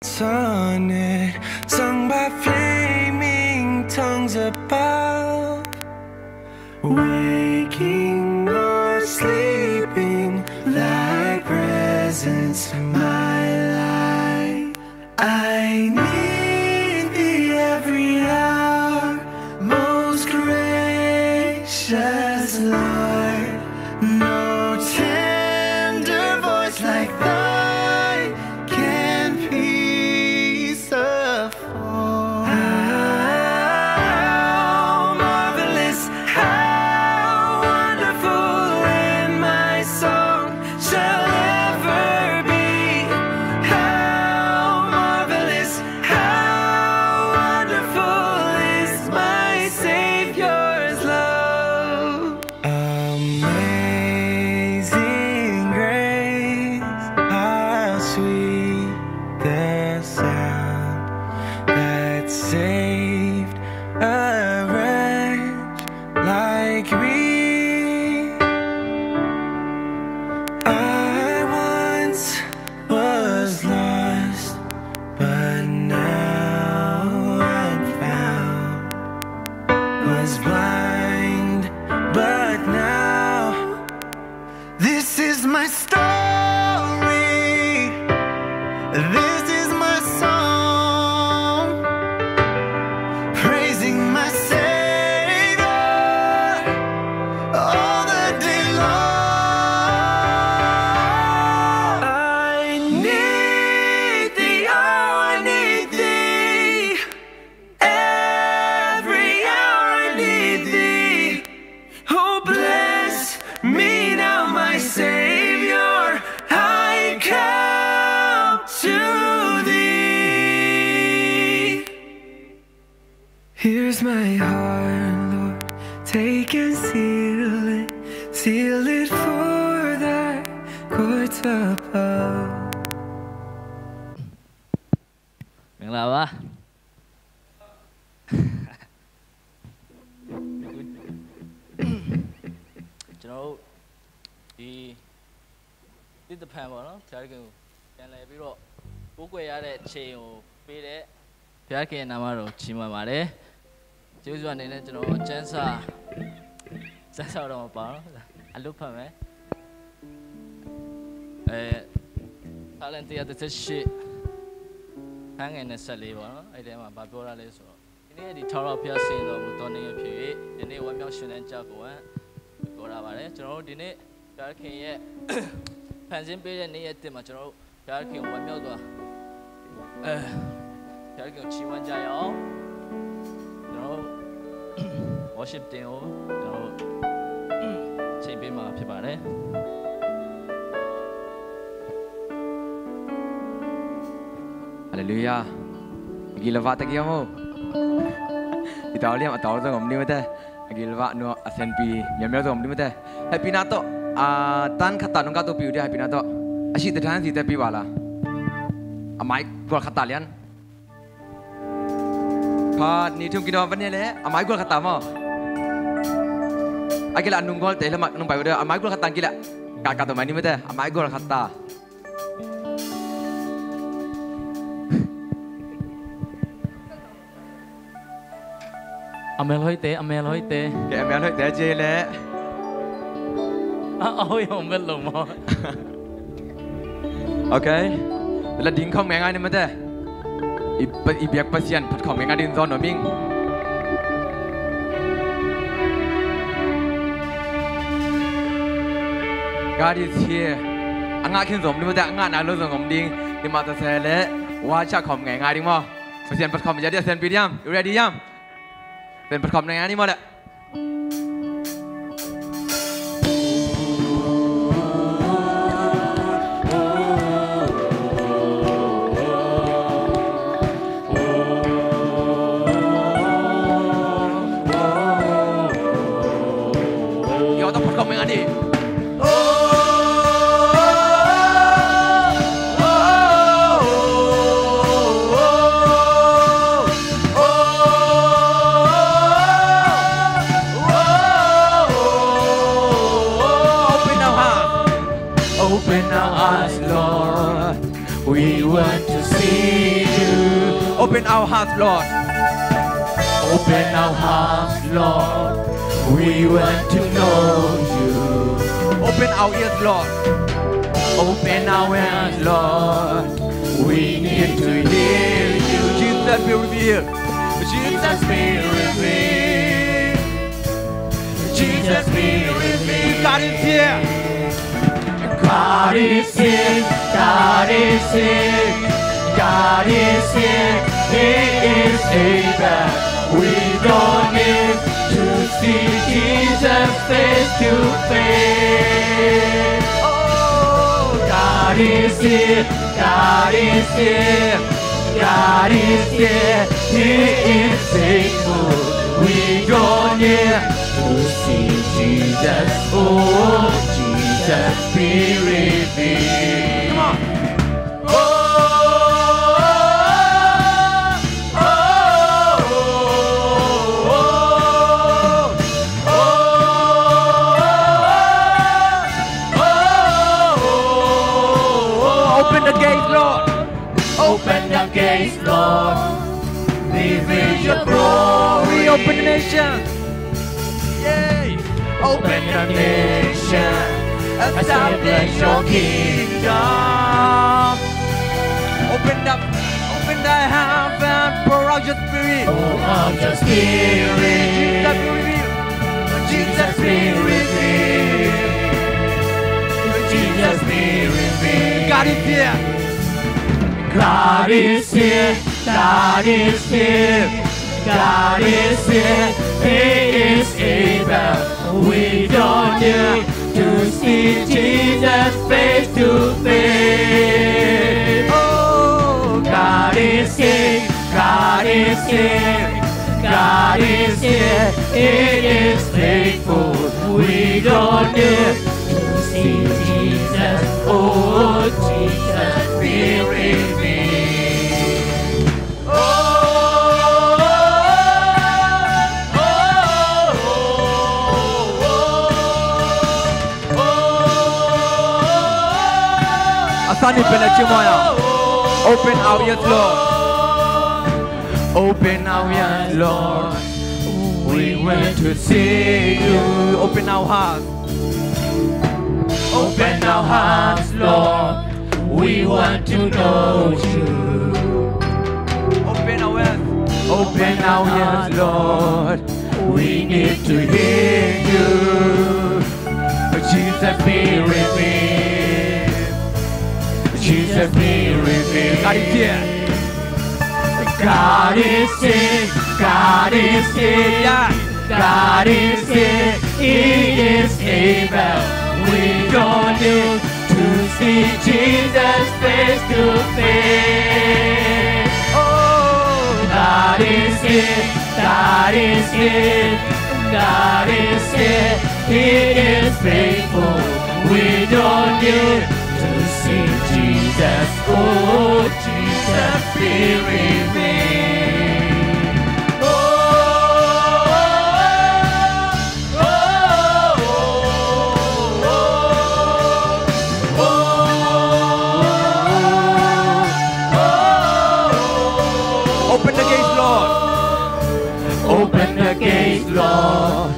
sonnet sung by flaming tongues above, waking or sleeping like presence in my life. I need thee every hour, most gracious Lord. No tender voice like thine can peace afford. How marvelous, how wonderful, and my song shall ever be. How marvelous, how wonderful is my Savior's love. Amazing grace, how sweet the sound that saved a wretch like me. I once was lost, but now I'm found. Was blind, but now this is my story. This is my song, praising my Savior all the day long. I need thee, oh, I need thee. Every hour I need thee. Oh, bless me now, my Savior. I come to thee. Here's my heart, Lord. Take and seal it for thy courts above. မင်္ဂလာပါကျွန်တော်တို့ဒီတစ်တဖန်ပေါ့နော်ဘုရားခင်ကိုပြန်လည်ပြီးတော့ကိုးကွယ်ရတဲ့ချိန်ကိုပေးတဲ့ဘုရားခင်နာမတော်ချီးမွမ်းပါတယ်ကျေးဇူးအနေနဲ့ကျွန်တော်ကျမ်းစာတော့မပါတော့အလုပ်ဖတ်မယ်ထာလန်138ဟန်ငယ်နဲ့14ပေါ့နော်အဲ့ထဲမှာဗာပြောရလဲဆိုတော့ဒီနေ့ဒီထာဝရဘုရားဆင်တော်မူတော်နေဖြစ်၍ဒီနေ့ဝမ်းမြောက်ရှင်လန်းကြကိုပြောရပါတယ်ကျွန်တော်တို့ဒီနေ့ဘုရားခင်ရဲ့ဖန်ဆင်းပေးတဲ့နေ့ရက်တစ်မှာကျွန်တော်တို့ဘုရားခင်ဝမ်းမြောက်သွားဘုရားခင်ချီးမွမ်းကြရအောင်ကျွန်တော်တို့ worship တင်ကိုကျွန်တော်တို့ချိန်ပေးမှာဖြစ်ပါတယ် Hallelujah. Gilwa takiamo. Italiam atau tu ngomni mete. Gilwa no asenpi nyamnya tu ngomni mete. Happy nato. Tan kata nungka tu piu dia happy nato. Asyik terang si tapi wala. Amai gua kata lian. Kau ni tum kita apa ni le? Amai gua kata mo. Agila nunggol teh lemak nungpai udah. Amai gua kata gila. Kata tu mana mete? Amai gua kata. Amel hoi te Kaya amel hoi te je le. Ôi không biết luôn mà. Okay. Là đinh không nghe ngay nên mà thế. Ibiak pasien phật không nghe ngay đinh do nó mình. God is here. Anh ngã kinh giống nên mà thế. Anh ngã nào luôn giống ngom đinh. Đi mà ta sẽ lẽ. Wa chắc không nghe ngay đinh mà. Pasien phật không giờ đi pasien pidam. You ready yam? เป็นประกอบในงานนี้หมดแหละ เดี๋ยวต้องประกอบในงานนี้ Oh Open our hearts, Lord. Open our hearts, Lord. We want to know you. Open our ears, Lord. Open our ears, Lord. We need to hear you. Jesus be revealed. Jesus be revealed. Jesus be revealed. God is here. God is here. God is here. God is here. He is able. We don't need to see Jesus face to face. Oh, God is here. God is here. God is here. He is faithful. We don't need to see Jesus. Oh, Jesus be revealed. Come on. Open the gates, Lord. Open the gates, Lord. Reveal your glory. Open the nation. Yay. Open the nation. Establish your kingdom. Open the heaven. Pour out your spirit. Pour out your spirit. Jesus be revealed. Jesus be revealed. God is here. God is here. God is here. God is here. He is able. We don't need to see Jesus face to face. Oh, God is here. God is here. God is here. He is faithful. We don't need to see Jesus. Oh, Jesus be revealed. Asani Penachimoya. Open our ears, Lord. Open our ears, Lord. We want to see you. Open our hearts. Open our hearts, Lord. We want to know you. Open our ears. Open our ears, Lord. We need to hear you. Jesus be revealed. Jesus be revealed. God is here. God is here. God is here. Yeah. God is here. He is able. We don't need to see Jesus face to face. Oh, God is here. God is here. God is here. He is faithful. We don't need to see Jesus. Oh, Jesus be revealed. Open the gates, Lord. Open the gates, Lord.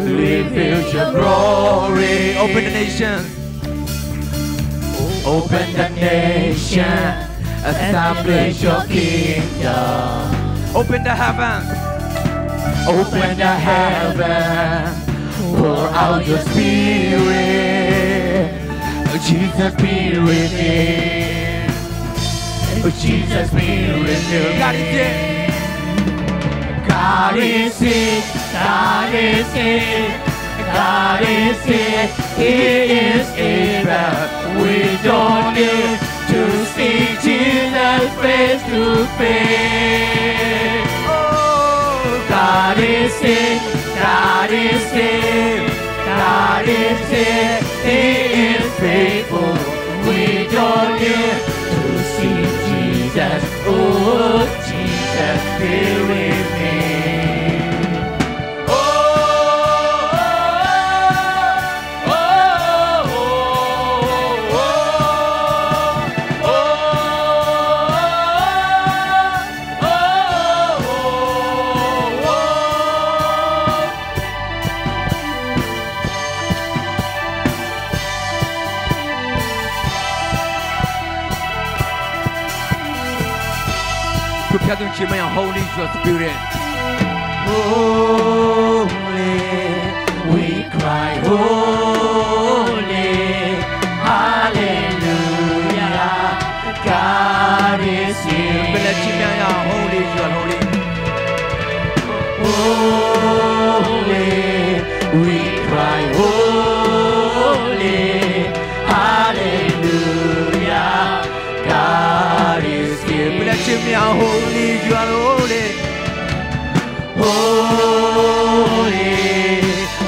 Reveal your glory. Open the nations. Open the nation. Establish your kingdom. Open the heavens. Open the heaven. Pour out your spirit. Jesus be revealed. Jesus be revealed. God is here. God is here. God is here. God is here. He is able. We don't need to see Jesus face to face. Oh, God is here. God is here. God is here. He is faithful. We don't need to see Jesus. Oh, Jesus be with me. Prepare to chime your Holy Spirit. Holy, we cry, holy, hallelujah, God is here. Let chime your Holy, you are holy. Holy, we cry, holy, hallelujah, God is here. Let chime your Holy, you are holy. Holy,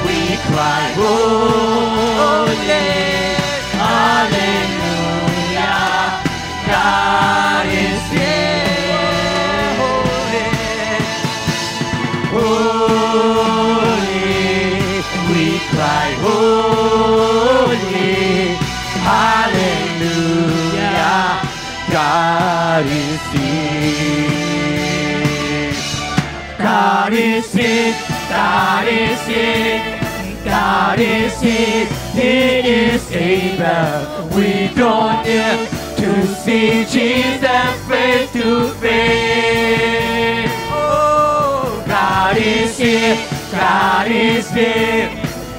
we cry, holy, hallelujah, God is here. Holy, we cry, holy, hallelujah, God is here. God is it, God is it, God is it, He is able. We don't need to see Jesus face to face. Oh, God is it, God is it,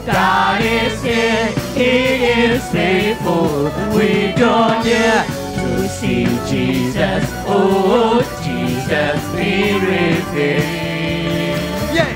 God is it, He is faithful. We don't need to see Jesus, oh, Jesus be revealed. Yeah.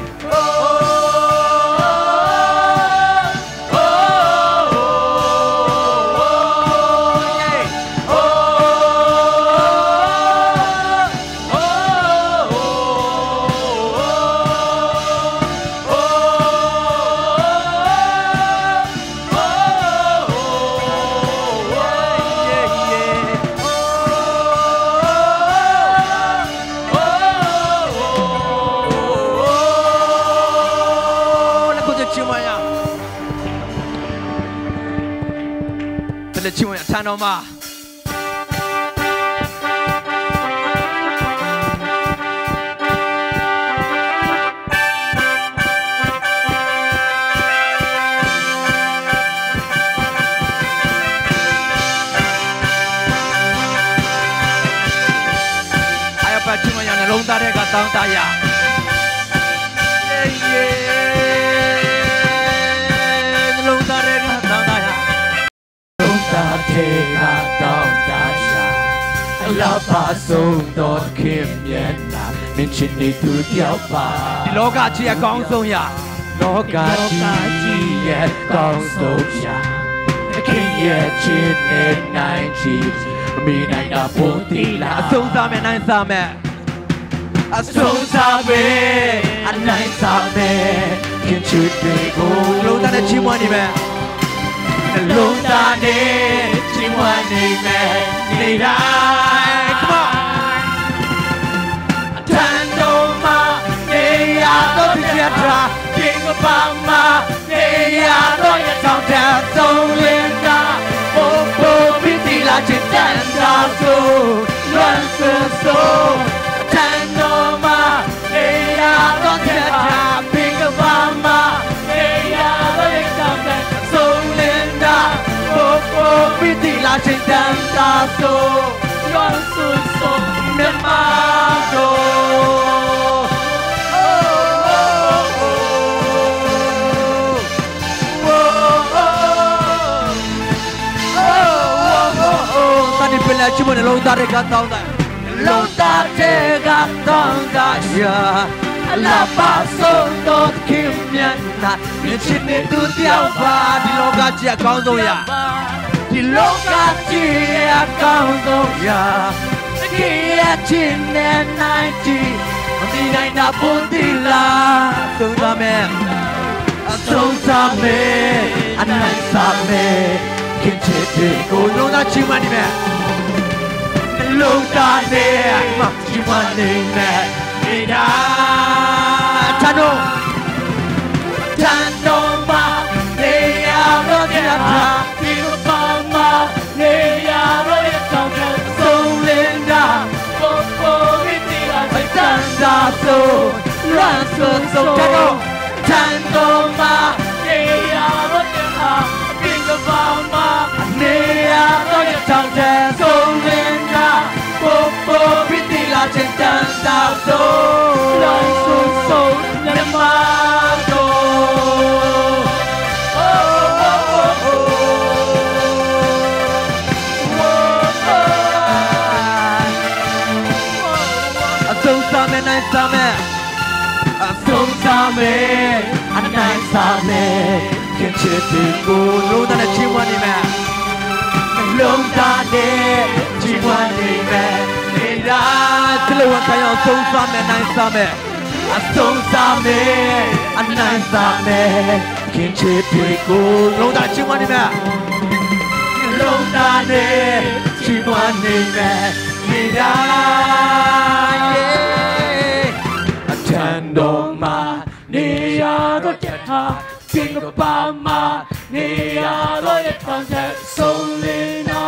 Turn on ma. Ayo pacu ma yang long tare ka tang ta ya. Long tare ka tang ta ya. Take a down dasha, la pasong dot kim yen na, min chin ni tu tiao pa. ဒီလောကကြီးအကောင်းဆုံးရ လောကကြီးရဲ့ကောင်းဆုံးရာခင်ရဲ့ချစ်နဲ့နိုင်ချီမိနိုင်တာပုံတီလာ အဆုံးစားမယ်နိုင်စားမယ် အဆုံးစားမယ်အနိုင်စားမယ်ခင်ချစ်တွေကို လုံးသားနဲ့ချီးမွမ်းနေမယ် လုံးသားနဲ့ချီးမွမ်းနေမယ်နေတိုင်း Come on အထံတော်မှာနေရာတော့ပြည့်တာဒီကဘာမှာနေရာတော့ရဆောင်တဲ့ဆုံးလင်းတာဘိုးဘိုးပြီးတီလာချစ်တဲ့တာဆိုလွန်ဆိုဆိုအထံတော်မှာနေရာတော့ပြည့်တာဒီကဘာမှာနေရာတော့ရဆောင်တဲ့ဆုံးလင်းတာဘိုးဘိုးပြီးတီလာချစ်တဲ့တာဆိုလွန်ဆိုဆိုမြတ်မာတို့ Tadi pela cuma long tarik kata tak. Long tarik kata tak ya. La pasong dot kimyana. Micin itu tiapa di loka cia kau tu ya. Di loka cia kau tu ya. Kia cine naiti. Di naina puntila. Tungtame. Tungtame. Anai same. Kinchete ko long ta cuma ni me. Long ta ne cuma ni me. Ida Tano. Tano ma ne ya ro dia ta. Dio pa ma ne ya ro ya ta. Song linda. Po po iti la tan da so. Luan so so. Tano. Tano ma ne ya ro dia ta. Dio pa ma ne ya ro ya ta. Song linda. Po po iti la trên chân ta số Lời xuống sâu lên mang đồ sông sa mẹ này sa mẹ Sông xa mê Anh này xa mê Khiến chết tình cô lũ ta là chim hoa đi mẹ Lông ta đê Chỉ ngoan đi mẹ Nên đã thế là hoàn thành ở sông sa mẹ này sa mẹ Sông xa mê Anh này xa mê Khiến chết tình cô lũ ta là chim hoa đi mẹ Lông ta đê Chỉ ngoan đi mẹ Nên đã Tendoma Nia Rojeta Pingapama Nia Rojeta Solina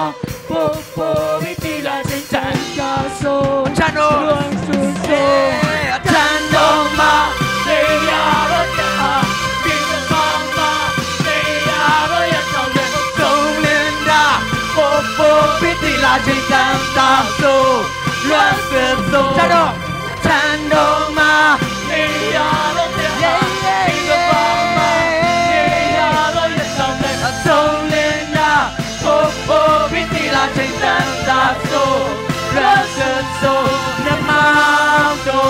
Popo Vitila Tentanga So Chano Tendoma Nia Rojeta Pingapama Nia Rojeta Solina Popo Vitila Tentanga So Rasa Chano Tendoma Nia Rojeta Pingapama Nia Rojeta Solina Popo Vitila Tentanga So Rasa So Namaudo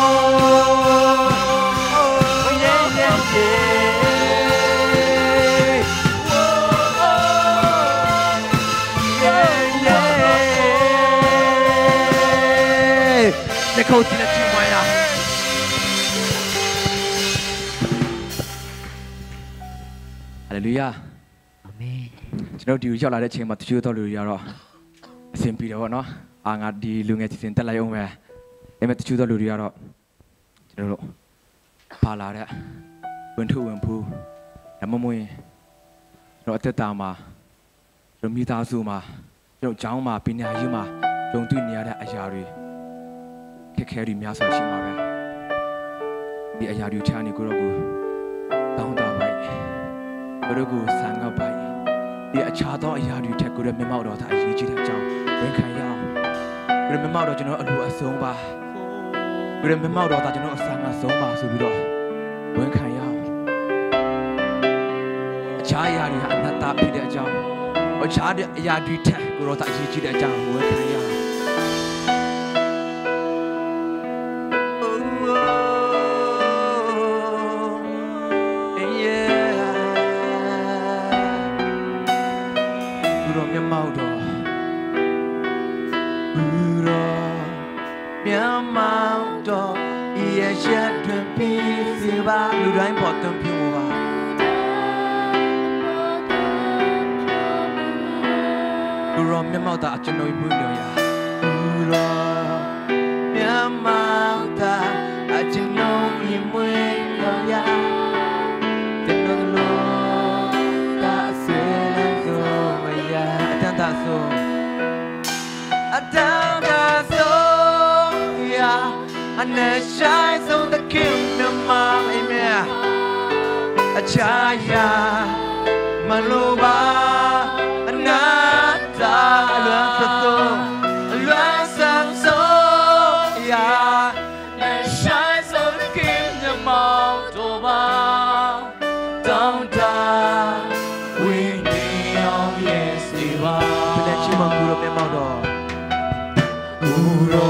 Yeah, yeah, yeah Yeah, yeah để khâu chỉ là chim hoa à Hallelujah Amen ကျွန်တော်ဒီရောက်လာတဲ့အချိန်မှာတချို့တော့လူတွေကတော့အဆင်ပြေတယ်ပေါ့နော်အာငါဒီလူငယ်ချင်းတက်လိုက်အောင်ပဲဒါပေမဲ့တချို့တော့လူတွေကတော့ကျွန်တော်တို့ပါလာတဲ့ဝင်ထုဝင်ဖူးဒါမှမဟုတ်ရင်ကျွန်တော်အသက်တာမှာကျွန်တော်မိသားစုမှာကျွန်တော်ကျောင်းမှာပညာရေးမှာကြုံတွေ့နေရတဲ့အရာတွေခက်ခဲတွေများစွာရှိမှာပဲဒီအရာတွေချာနေကိုတော့ကိုတောင်းတပါကိုတော့ကိုဆန်ငေါ့ပါဒီအခြားသောအရာတွေထက်ကိုရမျက်မှောက်တော်သာအရေးကြီးတဲ့အကြောင်းဝန်ခံရအောင်ကိုရမျက်မှောက်တော်ကျွန်တော်အလိုအဆုံးပါကိုရမျက်မှောက်တော်သာကျွန်တော်အဆန်အဆုံးပါဆိုပြီးတော့ဝန်ခံရအောင်အခြားအရာတွေဟာအနတ္တဖြစ်တဲ့အကြောင်းအခြားတဲ့အရာတွေထက်ကိုတော့သာအရေးကြီးတဲ့အကြောင်းဝန်ခံရအောင်လူတိုင်းပေါ်သွင်းပြပါလူရောမျက်မှောက်တာကျွန်တော်မှုလို့ရလူရောမျက်မှောက်တာကျွန်တော်မှုလို့ရကျွန်တော်လို့ဒါဆယ်လို့ဆိုမရအတန်တာဆိုအတန်တာဆိုရAnd the shines on the kingdom of Amen. Achaya Maloba Anata Luansaso Ya The shines of the kingdom of Toba Down down We need all yes Eva Pinachima Guru Memado Guru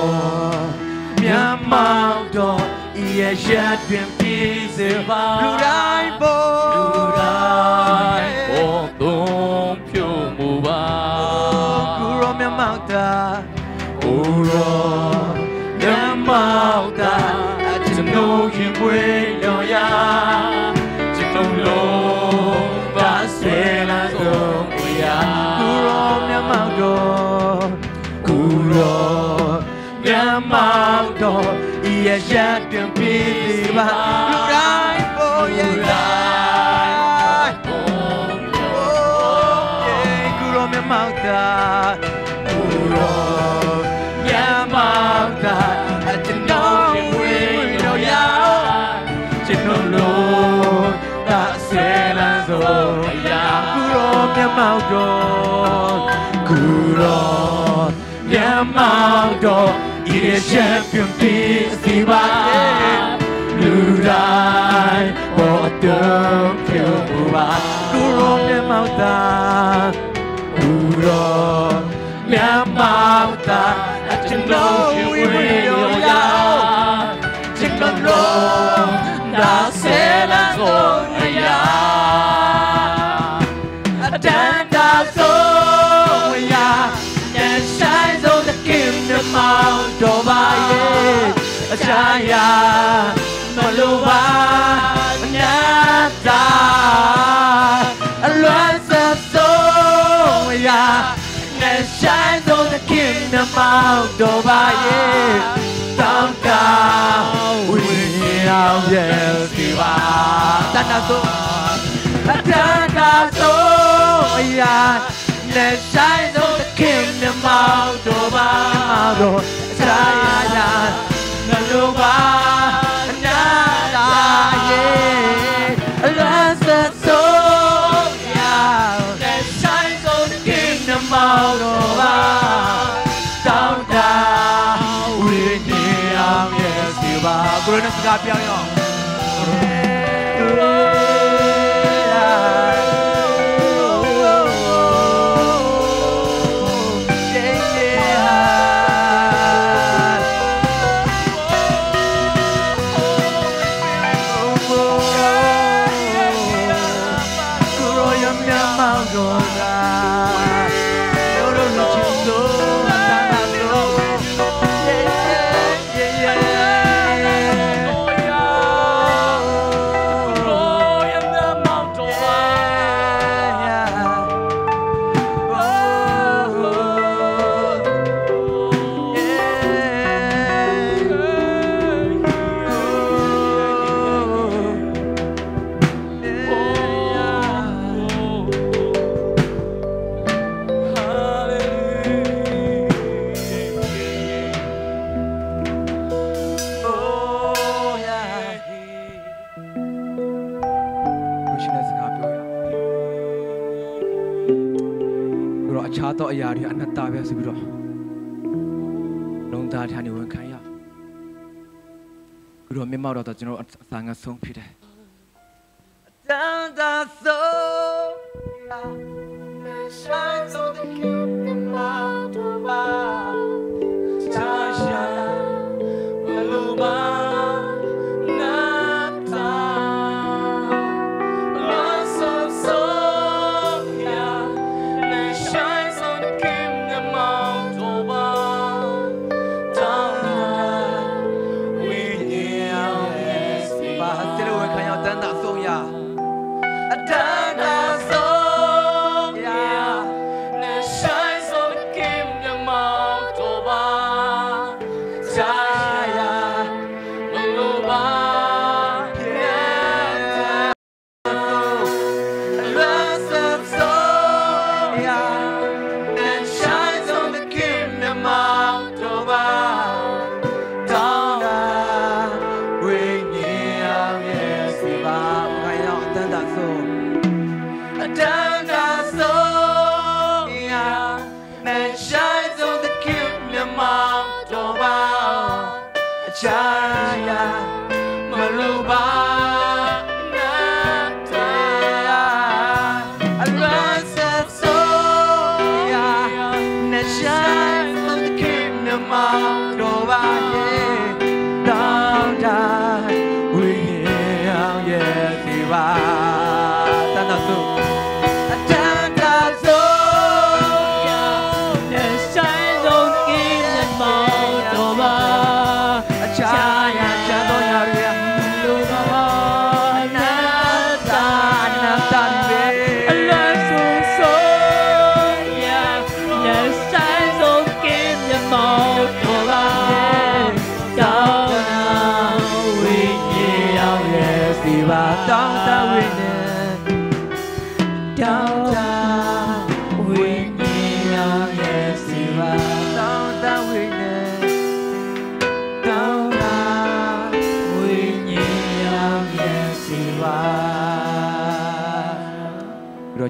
Miamado Ia Jadwin Pizeva Lurai Bo Lurai Bo Dom Pyo Muba Guru Miamada Guru Miamada Achino Kimwe Loya Chino Lo Basela Zoya Guru Miamado Guru Miamado Ia Jadwin Pizeva Lurai Bo Lurai Guru Miamada Guru Miamada Achino Kimwe Loya Chino Lo Basela Zoya Guru Miamado Guru Miamado 也全凭你喜欢，如来我都飘不完，古罗面貌的，不若面貌的，真都会有呀，真都那些那种呀，但他走呀，那山中的金的毛多吧耶，家呀，马路吧，那达，乱色走呀，那山中的金的毛多吧耶，当他为了耶稣吧，但他走。但他走呀，那山中的金的毛多吧，家呀，那路吧，那大耶，蓝色走呀，那山中的金的毛多吧，当他为你让耶稣吧，不论是啥表演。တော့အရာတွေအနတ္တပဲဆိုပြီးတော့လုံသားထန်နေဝန်ခံရပြီးတော့မြတ်မောက်တော့ကျွန်တော်အစာငါဆုံးဖြစ်တယ်တန်တာဆိုရာဆိုင်ဆိုတဲ့ကိမောက်တော့ပါချာရှာမလိုပါ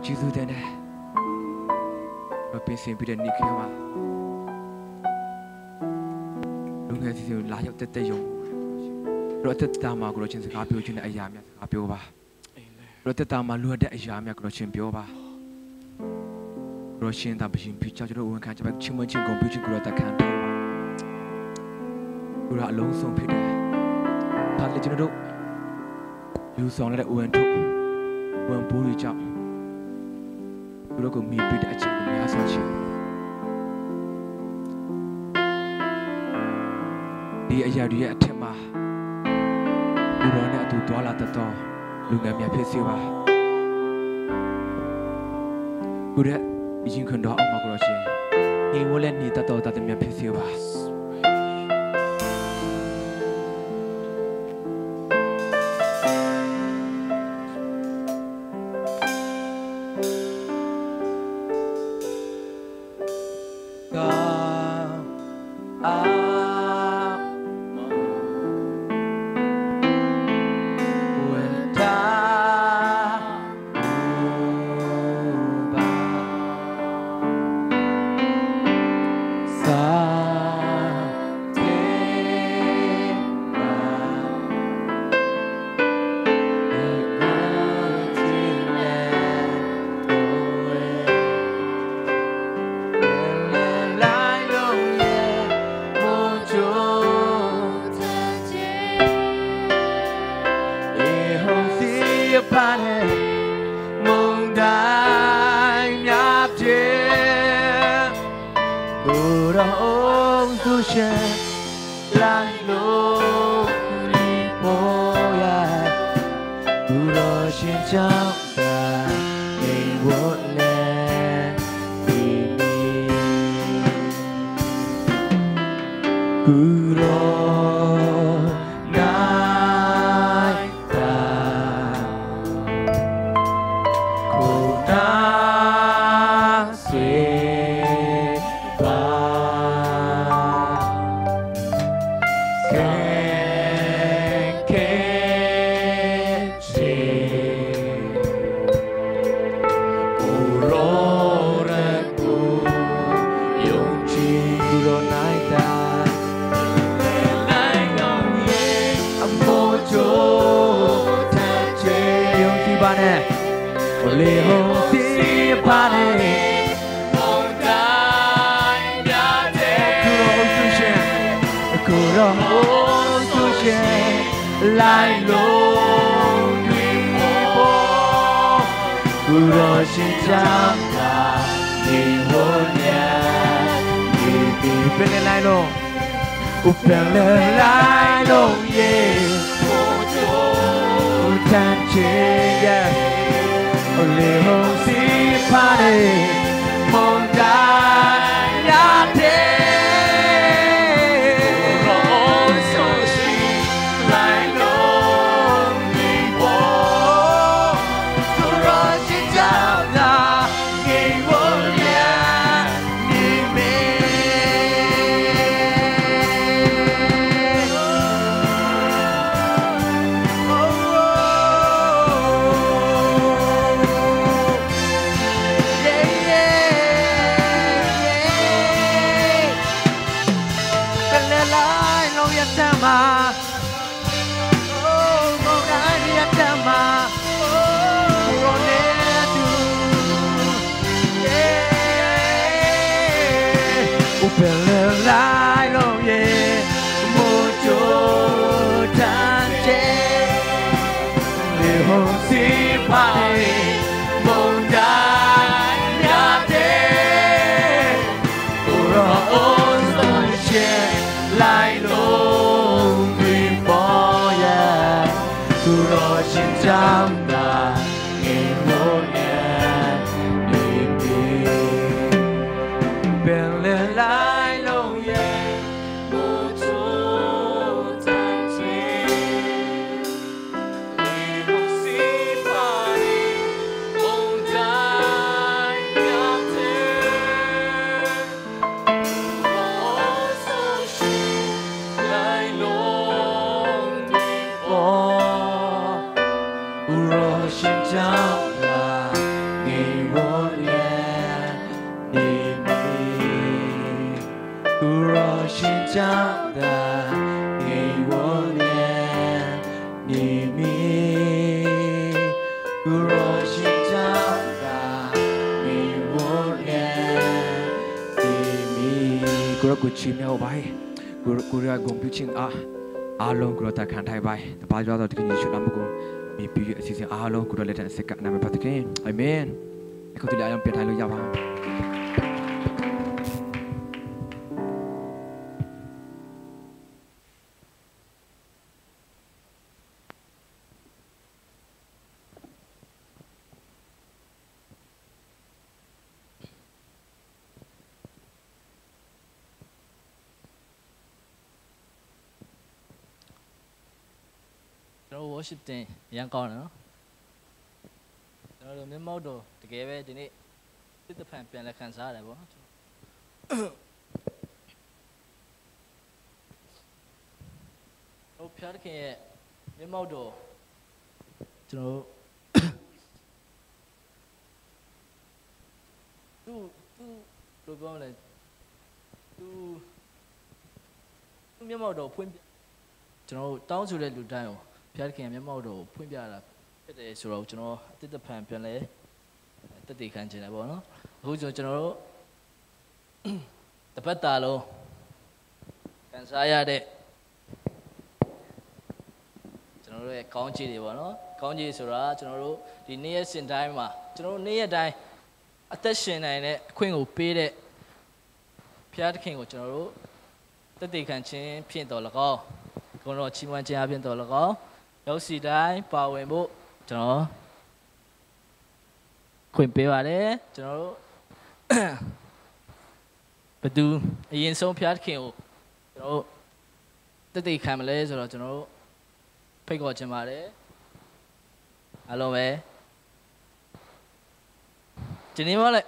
ကျေးဇူးတင်တယ်မပင်စင်ပြီးတဲ့နေ့ခေတ်မှာ ရဲ့စီစဉ်လာရောက်တက်ယုံတော့တက်တာမှာကိုလိုချင်းစကားပြောခြင်းတဲ့အရာများစကားပြောပါတော့တက်တာမှာလူတဲ့အရာများကိုလိုချင်းပြောပါကိုလိုချင်းတာပရှင်ပြချကျွန်တော်ဝန်ခံချက်ပဲချင်းမချင်းကုန်ပြချင်းကိုလိုတက်ခံတော့ကိုလိုအလုံးစုံဖြစ်တယ်ဒါလည်းကျွန်တော်တို့ယူဆောင်တဲ့ဝန်ထုတ်ဝန်ပိုးတွေကြောင့်ကိုလိုကိုမိပြတဲ့အချိန်ကိုများဆောင်ချင်ဒီအရာတွေရဲ့အထက်မှာလူတော်နဲ့အတူတွာလာတတ်တော့လူငယ်များဖြစ်စေပါကိုရဲ့အရင်ခွန်တော်အောင်မှာကိုလို့ရှင်ညီဝလည်းနေတတ်တော့တတ်များဖြစ်စေပါUro ကိုချီမြောက်ပါကိုရဂုံပြချင်းအားလုံးကိုတခံထိုင်ပါတပါကြတော့တကယ်ယေရှုနာမကိုမြည်ပြီးအစီအစဉ်အားလုံးကိုလက်တဲ့စကနာမပတ်ခင်အာမင်အခုဒီအယံပြထိုင်လို့ရပါကျွန်တော် worship တင်ရန်ကောင်းတယ်နော်ကျွန်တော်တို့မျက်မှောက်တော့တကယ်ပဲဒီနေ့စစ်တဖန်ပြန်လက်ခံစားရတယ်ပေါ့နော်ဖျားခင်ရဲ့မျက်မှောက်တော့ကျွန်တော်သူလိုပြောမလဲသူမျက်မှောက်တော့ဖွင့်ကျွန်တော်တောင်းဆိုတဲ့လူတိုင်းကိုဖျားခင်ရဲ့မျက်မှောက်တော့ဖွင့်ပြတာဖြစ်တယ်ဆိုတော့ကျွန်တော်အတိတ်တဖန်ပြန်လဲတက်တည်ခံချင်တယ်ပေါ့နော်အခုကျွန်တော်တို့တပတ်တာလုံးကန်စားရတဲ့ကျွန်တော်တို့ရဲ့ကောင်းချီးတွေပေါ့နော်ကောင်းချီးဆိုတာကျွန်တော်တို့ဒီနေ့ရက်စဉ်တိုင်းမှာကျွန်တော်တို့နေ့ရက်တိုင်းအသက်ရှင်နိုင်တဲ့အခွင့်ကိုပေးတဲ့ဖျားခင်ကိုကျွန်တော်တို့တက်တည်ခံခြင်းဖြစ်တော်၎င်းကိုတော့ချီးမွမ်းခြင်းအပြင်တော်၎င်းရောက်စီတိုင်းပါဝင်ဖို့ကျွန်တော်ခွင့်ပေးပါတယ်ကျွန်တော်တို့ဘယ်သူအရင်ဆုံးဖျားခင်ကိုကျွန်တော်တက်တည်ခံမလဲဆိုတော့ကျွန်တော်တို့ဖိတ်ခေါ်ချင်ပါတယ်အားလုံးပဲဒီနေ့မလဲ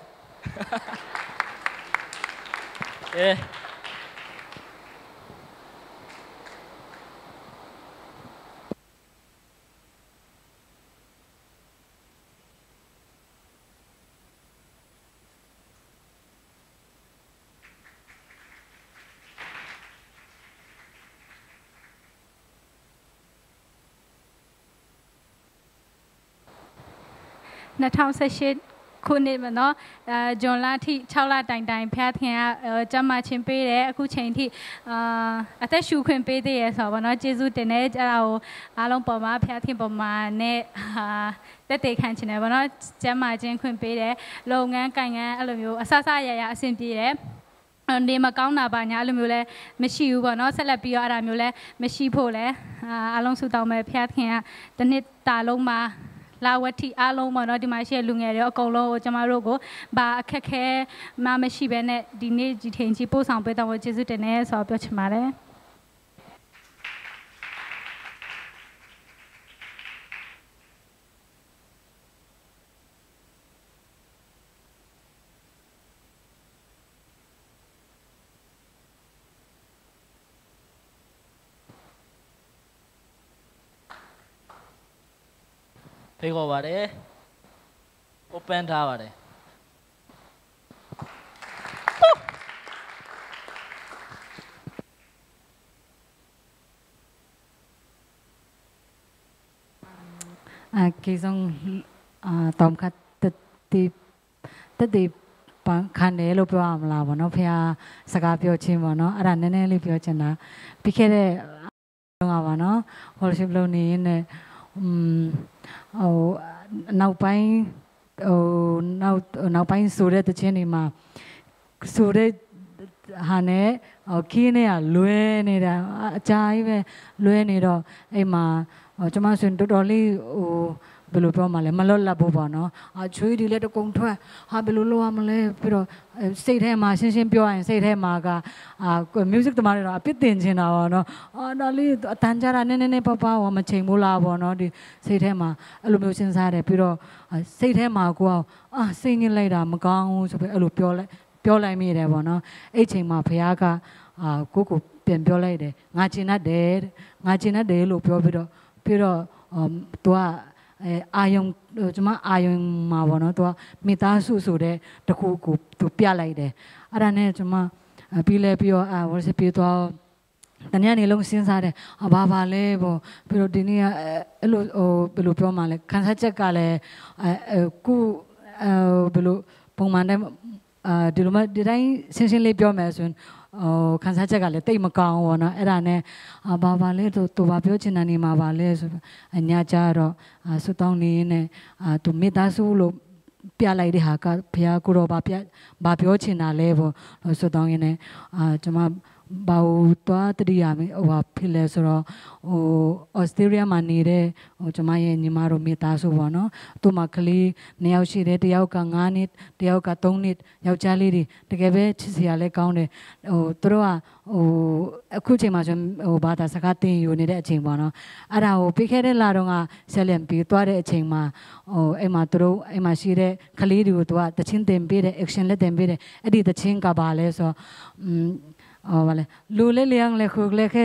2018ခုနှစ်မှာနော်ဂျွန်လထိ6လတိုင်ဖျားခင်ကကျမချင်းပေးတယ်အခုချိန်ထိအသက်ရှူခွင့်ပေးသေးရဆိုတော့နော်ကျေးဇူးတင်တယ်အဲ့ဒါကိုအားလုံးပေါ်မှာဖျားခင်ပေါ်မှာနဲ့တက်တေခံချင်တယ်ဗောနော်ကျမချင်းခွင့်ပေးတယ်လုပ်ငန်းကိုင်ငန်းအဲ့လိုမျိုးအဆအရအဆင်ပြေတယ်နေမကောင်းတာပါညာအဲ့လိုမျိုးလဲမရှိဘူးပေါ့နော်ဆက်လက်ပြီးတော့အဲ့ဒါမျိုးလဲမရှိဖို့လဲအားလုံးဆုတောင်းမယ်ဖျားခင်ကတစ်နှစ်တာလုံးမှာလာဝတိအားလုံးပေါ့နော်ဒီမှာရှိတဲ့လူငယ်တွေအကုန်လုံးကိုကျမတို့ကိုဘာအခက်ခဲမှမရှိဘဲနဲ့ဒီနေ့ဒီချိန်ကြီးပို့ဆောင်ပေးတော့ကျေးဇူးတင်နေဆိုတော့ပြောချင်ပါတယ်ဖိတ်ခေါ်ပါတယ် open ထားပါတယ်ကေဆုံးတောင်ခတ်တပန်းခံတယ်လို့ပြောရမလားဗောနော်ဖေစကားပြောချင်းဗောနော်အဲ့ဒါနည်းနည်းလေးပြောချင်တာပြီးခဲ့တဲ့တော့ပါနော် worship လုပ်နေရင်နောက်ပိုင်းဆိုတဲ့တခြင်းတွေမှာဆိုတဲ့ဟာနဲ့ခင်းနဲ့ကလွဲနေတာအကြာကြီးပဲလွဲနေတော့အိမ်မှာကျွန်မဆိုရင်တော်တော်လေးဘယ်လိုပြောမှလဲမလွတ်လပ်ဘူးပေါ့နော်ချွေးဒီလည်းတကုံထွက်ဟာဘယ်လိုလုပ်ရမလဲပြီးတော့စိတ်ထဲမှာရှင်းပြောရင်စိတ်ထဲမှာကmusic တမတွေတော့အပြစ်တင်နေတာပေါ့နော်ဒါလေးအတန်ကြတာနည်းနည်းပါးမချိန်ဘူးလားပေါ့နော်ဒီစိတ်ထဲမှာအဲ့လိုမျိုးစဉ်းစားတယ်ပြီးတော့စိတ်ထဲမှာကိုစိတ်ညစ်လိုက်တာမကောင်းဘူးဆိုပြီးအဲ့လိုပြောလိုက်မိတယ်ပေါ့နော်အဲ့ချိန်မှာဘုရားကကိုပြန်ပြောလိုက်တယ်ငါကျင်တတ်တယ်လို့ပြောပြီးတော့သူကအာယုံကျွန်မအာယုံမှာပေါ့နော်သူကမိသားစုဆိုတဲ့တခုကိုသူပြလိုက်တယ်အဲ့ဒါနဲ့ကျွန်မပြီးလဲပြီးတော့worship ပြီးတော့တနေ့နေ့လုံးစဉ်းစားတယ်ဘာလဲပေါ့ပြီးတော့ဒီနေ့ကအဲ့လိုဘယ်လိုပြောမှလဲခန်းစားချက်ကလည်းခုဘယ်လိုပုံမှန်တိုင်း ဒီလိုမှဒီတိုင်းရှင်းရှင်းလေးပြောမယ်ဆိုရင်ခန်းစားချက်ကလည်းတိတ်မကောင်းဘူးနော်အဲ့ဒါနဲ့ဘာလဲသူဘာပြောချင်တာနေမှာပါလဲဆိုအညာကြတော့ဆွတောင်းနေနဲ့သူမိသားစုလို့ပြလိုက်တဲ့ဟာကဘုရားကိုတော့ဘာပြောချင်တာလဲပေါ့ဆွတောင်းရင်းနဲ့ကျွန်မဘာလို့တော့တတိယမဟိုဖြစ်လဲဆိုတော့ဩစတြေးလျမှာနေတဲ့ကျွန်မရဲ့ညီမတို့မိသားစုပေါ့နော်သူ့မှာကလေး2ယောက်ရှိတယ်တယောက်က9နှစ်တယောက်က3နှစ်ယောက်ျားလေးတွေတကယ်ပဲချစ်စရာလည်းကောင်းတယ်သူတို့ကအခုချိန်မှာဆိုဘာသာစကားသင်ယူနေတဲ့အချိန်ပေါ့နော်အဲ့ဒါကိုပြီးခဲ့တဲ့လတော့ကဆက်လက်ပြီးသွားတဲ့အချိန်မှာအဲ့မှာသူတို့အဲ့မှာရှိတဲ့ကလေးတွေကိုသူကတချင်းတင်ပေးတယ် action လက်တင်ပေးတယ်အဲ့ဒီတချင်းကပါလဲဆိုဗါလေလူလေးလျံလေခုလေခဲ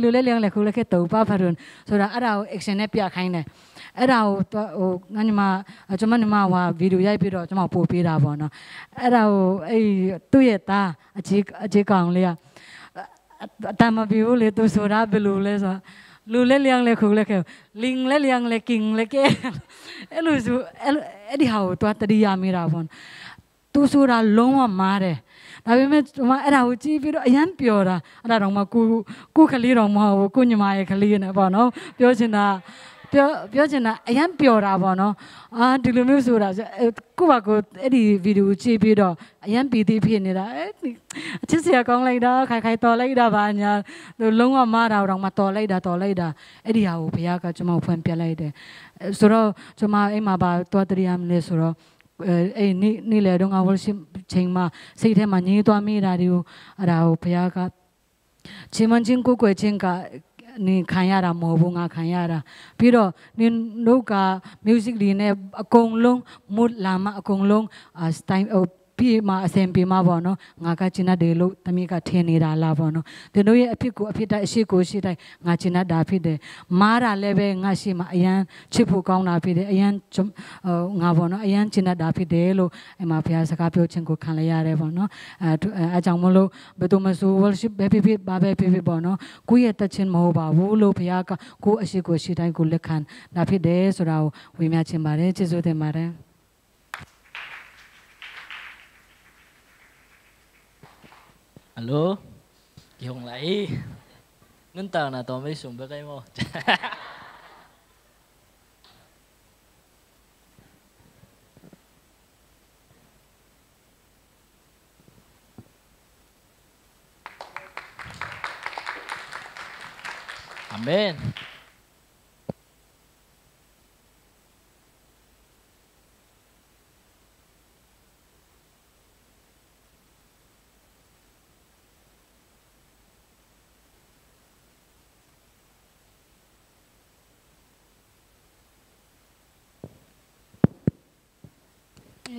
လူလေးလျံလေခုလေခဲတူပါဖရုံဆိုတာအဲ့ဒါကို action နဲ့ပြခိုင်းတယ်အဲ့ဒါကိုငါညီမကျွန်မညီမကဗီဒီယိုရိုက်ပြီးတော့ကျွန်မပို့ပေးတာပေါ့နော်အဲ့ဒါကိုအဲ့သူ့ရဲ့သားအကြီးကောင်လေးကအတမပြိုးလေသူဆိုတာဘယ်လိုလဲဆိုလူလေးလျံလေခုလေခဲလင်းလေးလျံလေကင်းလေခဲအဲ့လိုဆိုအဲ့ဒီဟာကိုတွားတတိယမိတာပေါ့သူဆိုတာလုံးဝမားတယ်ဒါပေမဲ့ကျွန်မအဲ့ဒါကိုကြည့်ပြီးတော့အရန်ပျော်တာအဲ့ဒါတော့မှကိုခလေးတော့မဟုတ်ဘူးကိုညီမရဲ့ခလေးနဲ့ပေါ့နော်ပြောချင်တာအရန်ပျော်တာပေါ့နော်ဒီလိုမျိုးဆိုတာကိုပါကိုအဲ့ဒီဗီဒီယိုကြည့်ပြီးတော့အရန်ပီတိဖြစ်နေတာအချစ်စရာကောင်းလိုက်တာခိုင်တော်လိုက်တာပါညာလုံးဝမားတာတော့မှတော်လိုက်တာအဲ့ဒီဟာကိုဘုရားကကျွန်မဖွင့်ပြလိုက်တယ်ဆိုတော့ကျွန်မအိမ်မှာပါတော်တရားမလဲဆိုတော့အဲ့နေ့လေတော့ငါ worship ချိန်မှာစိတ်ထဲမှာညည်းသွားမိတာတွေကိုအဲ့ဒါကိုဘုရားကချင်းမချင်းကိုကိုချင်းကနေခံရတာမဟုတ်ဘူးငါခံရတာပြီးတော့နင်တို့က music တွေနဲ့အကုန်လုံး mood လာမှအကုန်လုံး style ပြီးမှအစင်ပြီးမှပေါ့နော်ငါကကျင်တယ်လို့တမီးကထင်နေတာလားပေါ့နော်သူတို့ရဲ့အဖြစ်တိုင်းအရှိကိုရှိတိုင်းငါကျင်တာဖြစ်တယ်မားတာလည်းပဲငါရှိမှအရန်ချစ်ဖို့ကောင်းတာဖြစ်တယ်အရန်ငါပေါ့နော်အရန်ကျင်တာဖြစ်တယ်လို့အမဘုရားစကားပြောခြင်းကိုခံလိုက်ရတယ်ပေါ့နော်အဲကြောင့်မလို့ဘယ်သူမှဆို worship ပဲဖြစ်ဘာပဲဖြစ်ပေါ့နော်ကိုယ့်ရဲ့တခြင်းမဟုတ်ပါဘူးလို့ဘုရားကကိုယ့်အရှိကိုရှိတိုင်းကိုလက်ခံတာဖြစ်တယ်ဆိုတာကိုဝေမျှချင်ပါတယ်ကျေးဇူးတင်ပါတယ်Alo, dùng lại ngân tờ là toàn mấy sùng bê cây mô. Amen.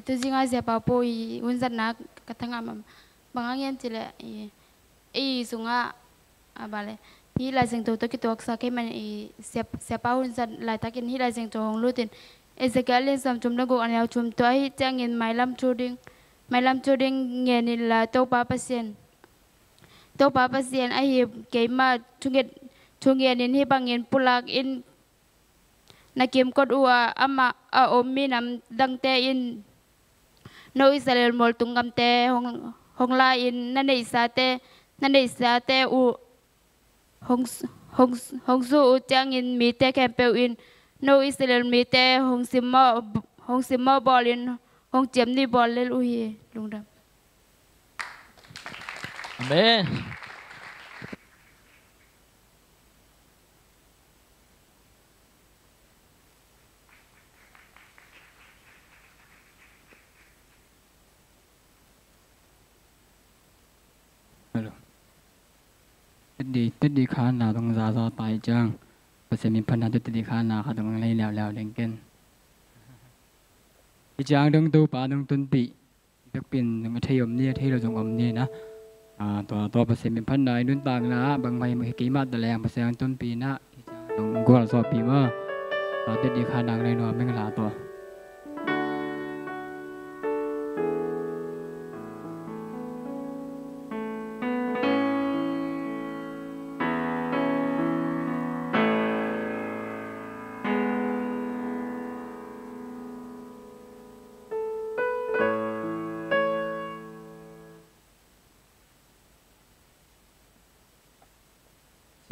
Tu jinga siapa poi unzat nak katanga bangangyan cile sunga abale hila sing to kita waksa keman siapa unzat la takin hila sing to hong lutin Ezekiel sam chum nago anyau chum to ai changin mailam choding ngeni la to pa pasien ai keima chungen in hi bangin pulak in nakim kod ua ama a ommi nam dangte in no Israel mol tungam te hong la in nanei sa te u hong su u chang in mi te campeu in no Israel mi te hong simmo bol in hong chem ni bol lel u hi lungdam Amen. Tết đi khá nào đồng giá do tài trang và sẽ mình phân tết đi khá nào khá đồng lấy lèo đến kênh đi trang đông tu ba đông tuân bị đặc biệt đồng thay ẩm nia thay là dùng ẩm nia na tòa và sẽ mình phân này luôn tàng là bằng mày một kỹ mặt là lèng và sẽ tuân bị na đồng qua là do bị mà tết đi khá nào này nó mình là tòa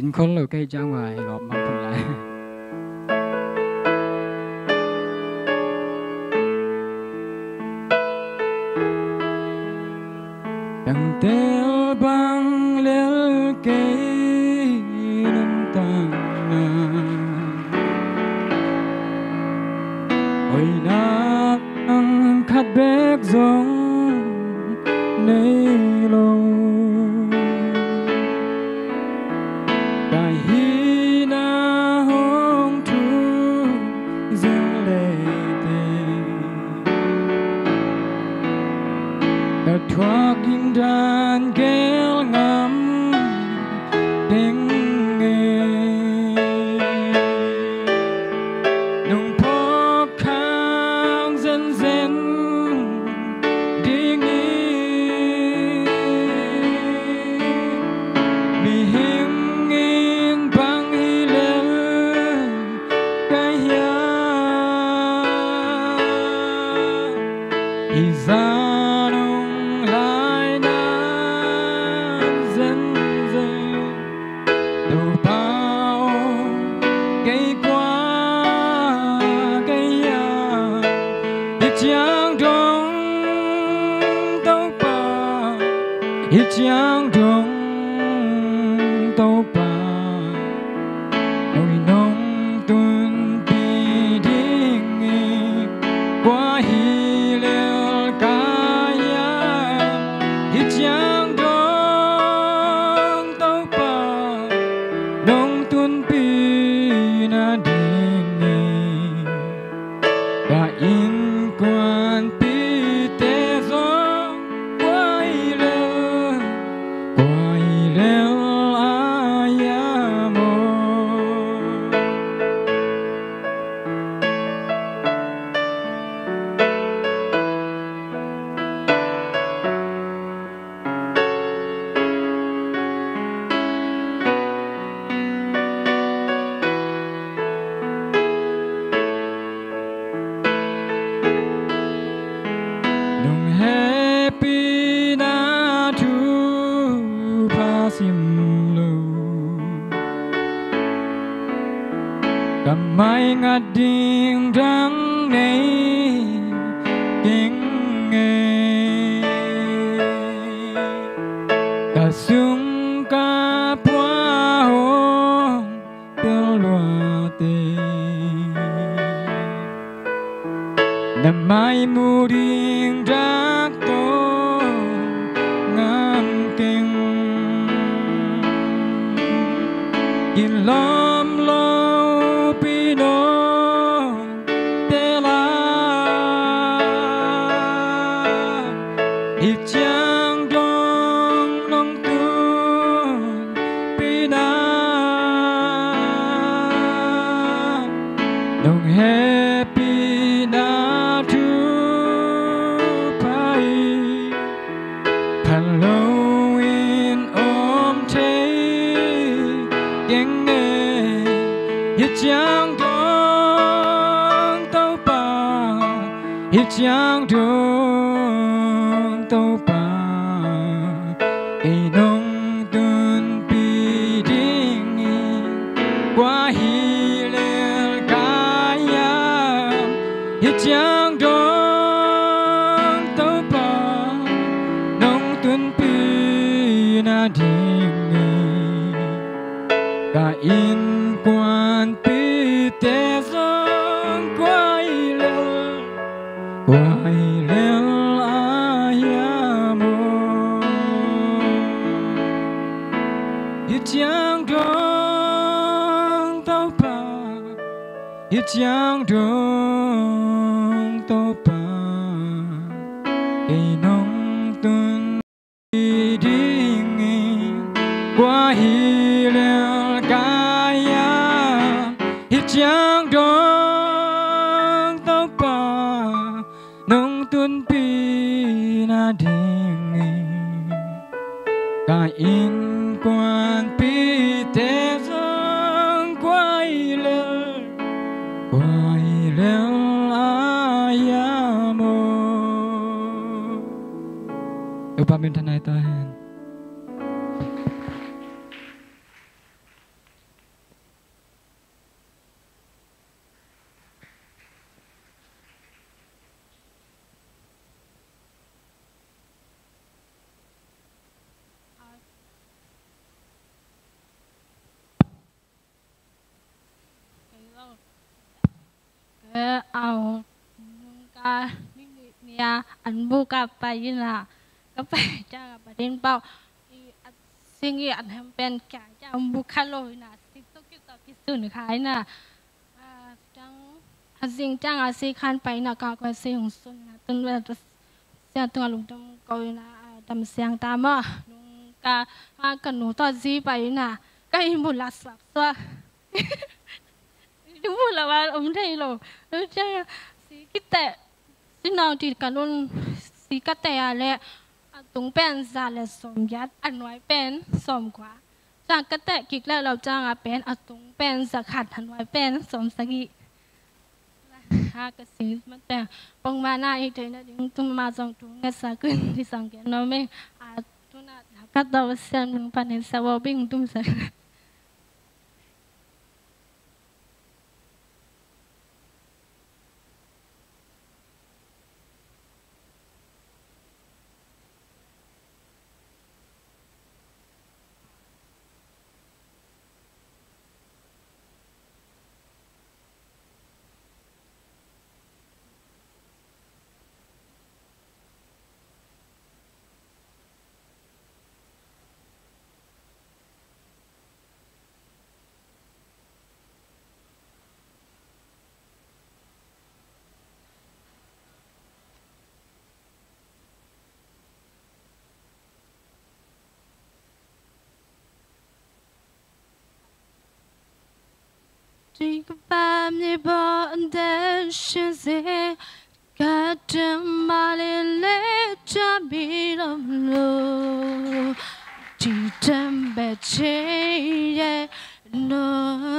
เป็นคนเราใกล้จังหวะก็มาเป็นไรตั้งแต่บังเลี้ยเกยน้ำตาโอ้ยนักขัดเบกซงในโลกายฮีนาหงทุเซเลเตแต่ทว่ากินดานเกลงำเพ่งเงนุ่งพกข้างเส้นเส้นดีงี้มีเฮงเงินบังฮิเลกายาอีซาGiang đông tàu ba nỗi nông tuôn bi điên qua hi lêu cả ya Giang đông tàu ba nông tuôn bi na điên cả in quan bi te gió Mai ngạt điên răng này tiếng nghe cả sung cả hoa hồng tiêu loa tê nằm mai mù điên rác tô ngam kinh in lom lo Giang đông nông tuôn pina nông happy na tu pai Halloween om thế yang nghe Giang đông tàu ba Giang đông tàu ba cây nông tuôn pi điên qua hi lêu cả ya Giang đông tàu ba nông tuôn pi na điên cả in quan pi te giang qua hi lêu Giang đông tàu ba Giang đông tàu ba cây nông tuôn đi điên qua hi lêu cả ya Giang đông tàu ba nông tuôn pi na điên cả in quan pi te giang quay lêu ayamo upamitan na ito hen เอาการเนี่ยอันบุกไปนะก็ไปจ้าประเด็นเปล่าสิ่งที่อันทำเป็นแก่จ้าบุคโลนะสิ่งตุกิตกิสุนขายนะจังสิ่งจ้างอาศัยขันไปนะก็สิ่งสุนนะตุนเวลาเสียตัวลุงตมก็นะทำเสียงตามอ่ะลุงกันหนูต่อซีไปนะก็อิมุลาสับซะดูแล้วว่าไทยโลแล้วจ้าสิกิแต่สิน้องที่กันลุนสิกิแต่อะไรตุงเป็นซาเลสมยัดอันไว้เป็นสมกว่าจากกิแต่กิกแล้วเราจ้างเป็นตุงเป็นสกัดอันไว้เป็นสมสกิหากสิมันแต่ปงมาหน้าอีกเดือนนึงตุ้มมาส่งตุงเงสกุลที่สังเกตน้องไม่ตุน่าก็ตัวเสียงมึงปันเห็นสาวบิ้งตุ้มสักที่ก็แบบนี้บอกได้ฉันสิก็จะมาเล่นจะมีลมลุที่ทำแบบเช่นนอ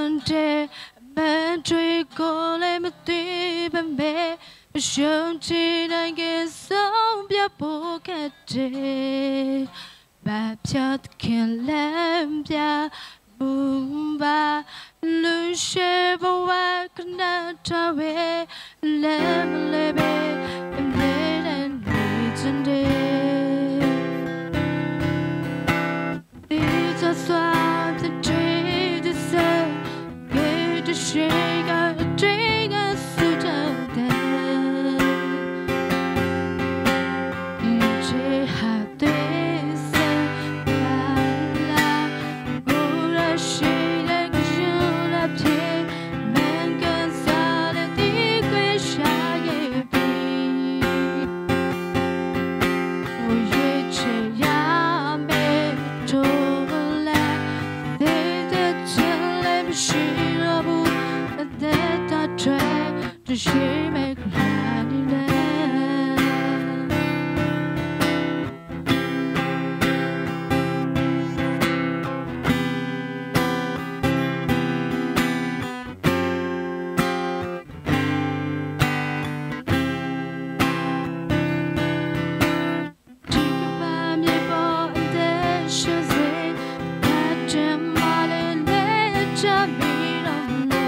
นเดมาช่วยก็เลยมาตีเป็นเบบไม่ชอบที่นั่งกินส้มเบียร์โปกเดแบบจะเขียนเล่มเบียร์บุ้มบ้าลูเชบว่ากันน่าจะเวเล่มเล่เบเป็นเล่นในจันเดดีจะสวมจะใจจะเสียเกจะเชื่อกันใจกันสุดท้ายยิ่งเชื่อหาเดินเส้นลาลากูรักฉัน只是每个人的这个把面包的世界，它这么的累着迷了路。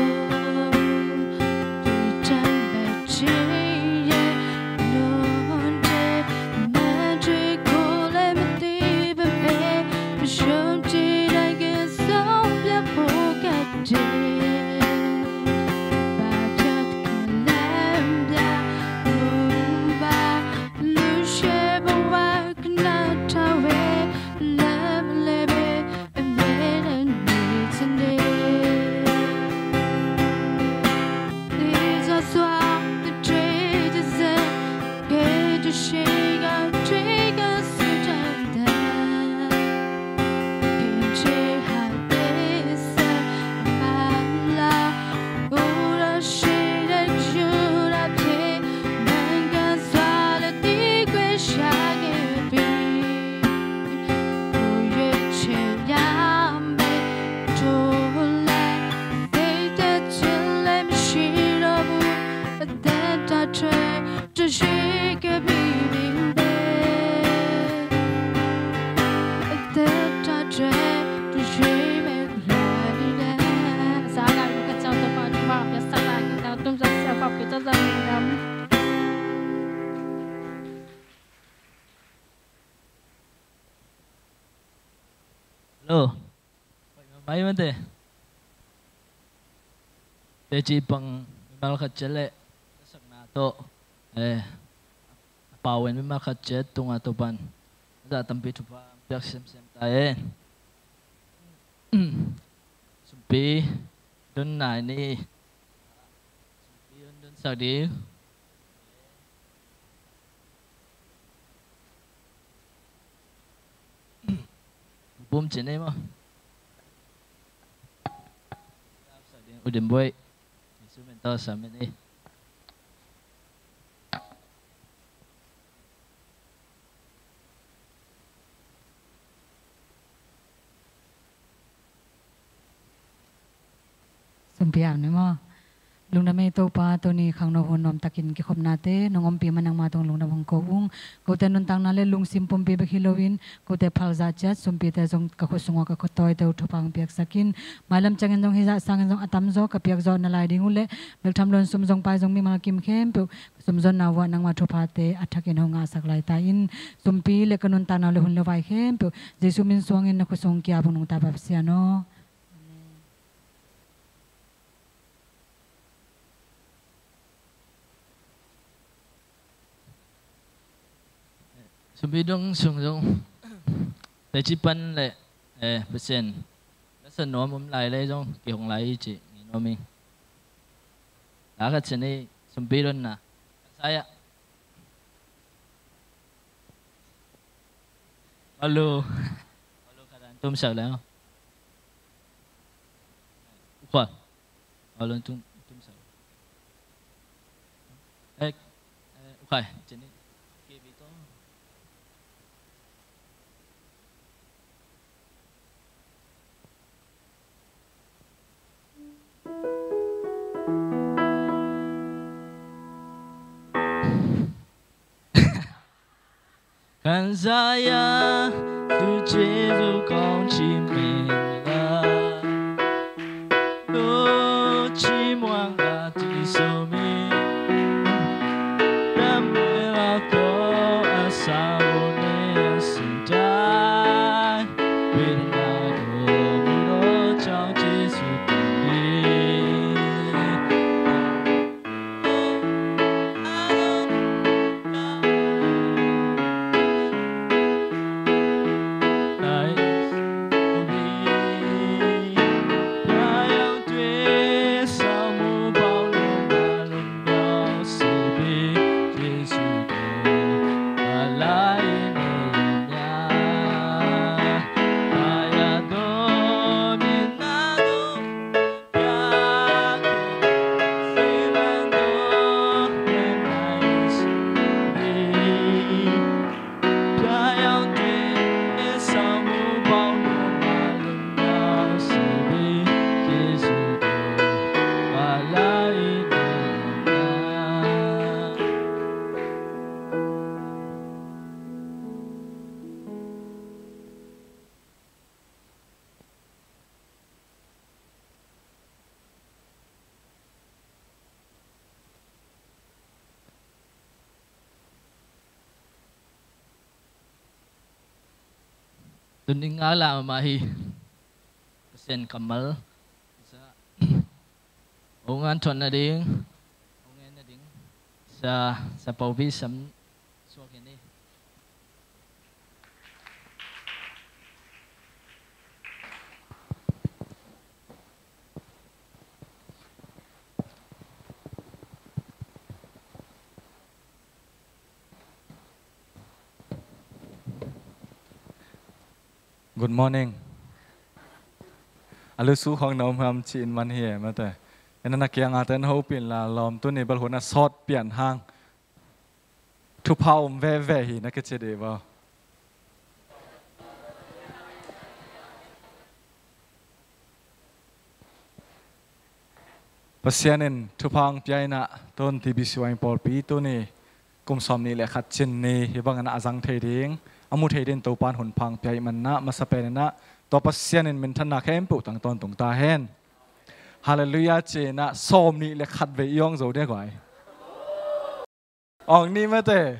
这是个秘密的他追，这是每个人的。啥个如果叫做把你妈别杀了，你那动作小宝贝叫做你的。Hello, baik mante. Deji pang malak jelek. to pawen mi makachet tunga topan da tampi tupa piak sem tae sumpi don nai ni sumpi don sadi bom chene ma udem boy instrumental sama ni Sumpiam ni mo. Lung na may ito pa to ni kang nahunom takin kikom nate nungom pi manang matong lung na bang koung ko te nuntang nale lung simpom pi hilowin ko te palzachat sumpi te jong kakusungo kakutoy te utupang piak sakin malam changin jong hisa sangin jong atamzo kapiak zo na lai dingule beltam lon sumjong pai jong mi malakim kem pu sumjon nawa nang matupate atakin honga saklai tain sumpi le kanuntang nale hun lewai kem pu jesu min suangin na kusong kia bunung tabap siano. Subidong sung để chỉ pan lệ percent nó sẽ nói mồm lại lấy trong kiểu hồng lại chị nói mình đã cái chuyện này subidong na saya alo kadang tum sao lại không khoan alo tum sao khoan chuyện này Kan saya suci kau cimela, lo cimuang hati sumi, dan melako asal senjai, bila kau jauh Yesus Tuning ala mahi sen kamal ongan ton na ding ongan na ding sa paubi sam so kini Good morning. Alu su hong nom ham chin man here mate. Enana kiang aten ho pin la lom tu ni bal hona sot pian hang. Tu paum ve hi na ke chede ba. Pasianin tu pang piai na ton ti bisuang pol pi tu ni kum som ni le khat chin ni hi bang ana azang thei ding. Amu thei den to pan hun phang piai man na masapen na to pasianin min than na khem pu tang ton tung ta hen hallelujah che na som ni le khat ve yong zo de goi ong ni ma te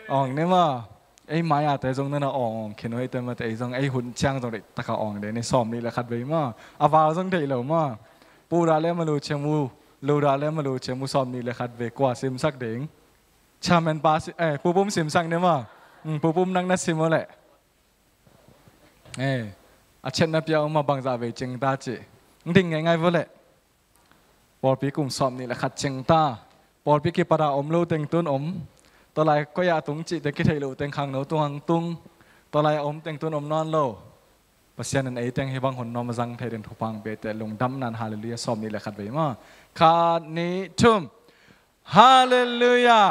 ong ne ma ai mai a te jong na ong khenoi te ma te jong ai hun chang jong de ta ka ong de ni som ni le khat ve ma awa jong dei lo ma pu ra le ma lu chemu ลูราเล่มาลูเชมุซอมนี่เลยขัดเวกว่าซิมสักเด้งชามันปาปูปุ้มซิมสักเนี่ยมั้งปูปุ้มนั่งนัดซิมอะไรอาเช่นนับยาวมาบังซาเวจิงตาจีดิ่งไงวะเลยปอปีกุมซอมนี่เลยขัดจิงตาปอปีกีปราอมลูเต็งตุนอมตัวไรก็ยาตุงจิแต่กิไทยลูเต็งขังโนตุงตุงตัวไรอมเต็งตุนอมนอนโลภาษานั้นเต็งให้บางคนนอมจังไทยเดินทุพังเบแต่ลงดำนันฮาเลลูยาซอมนี่เลยขัดเวมาขานิทุมฮาเลลูยา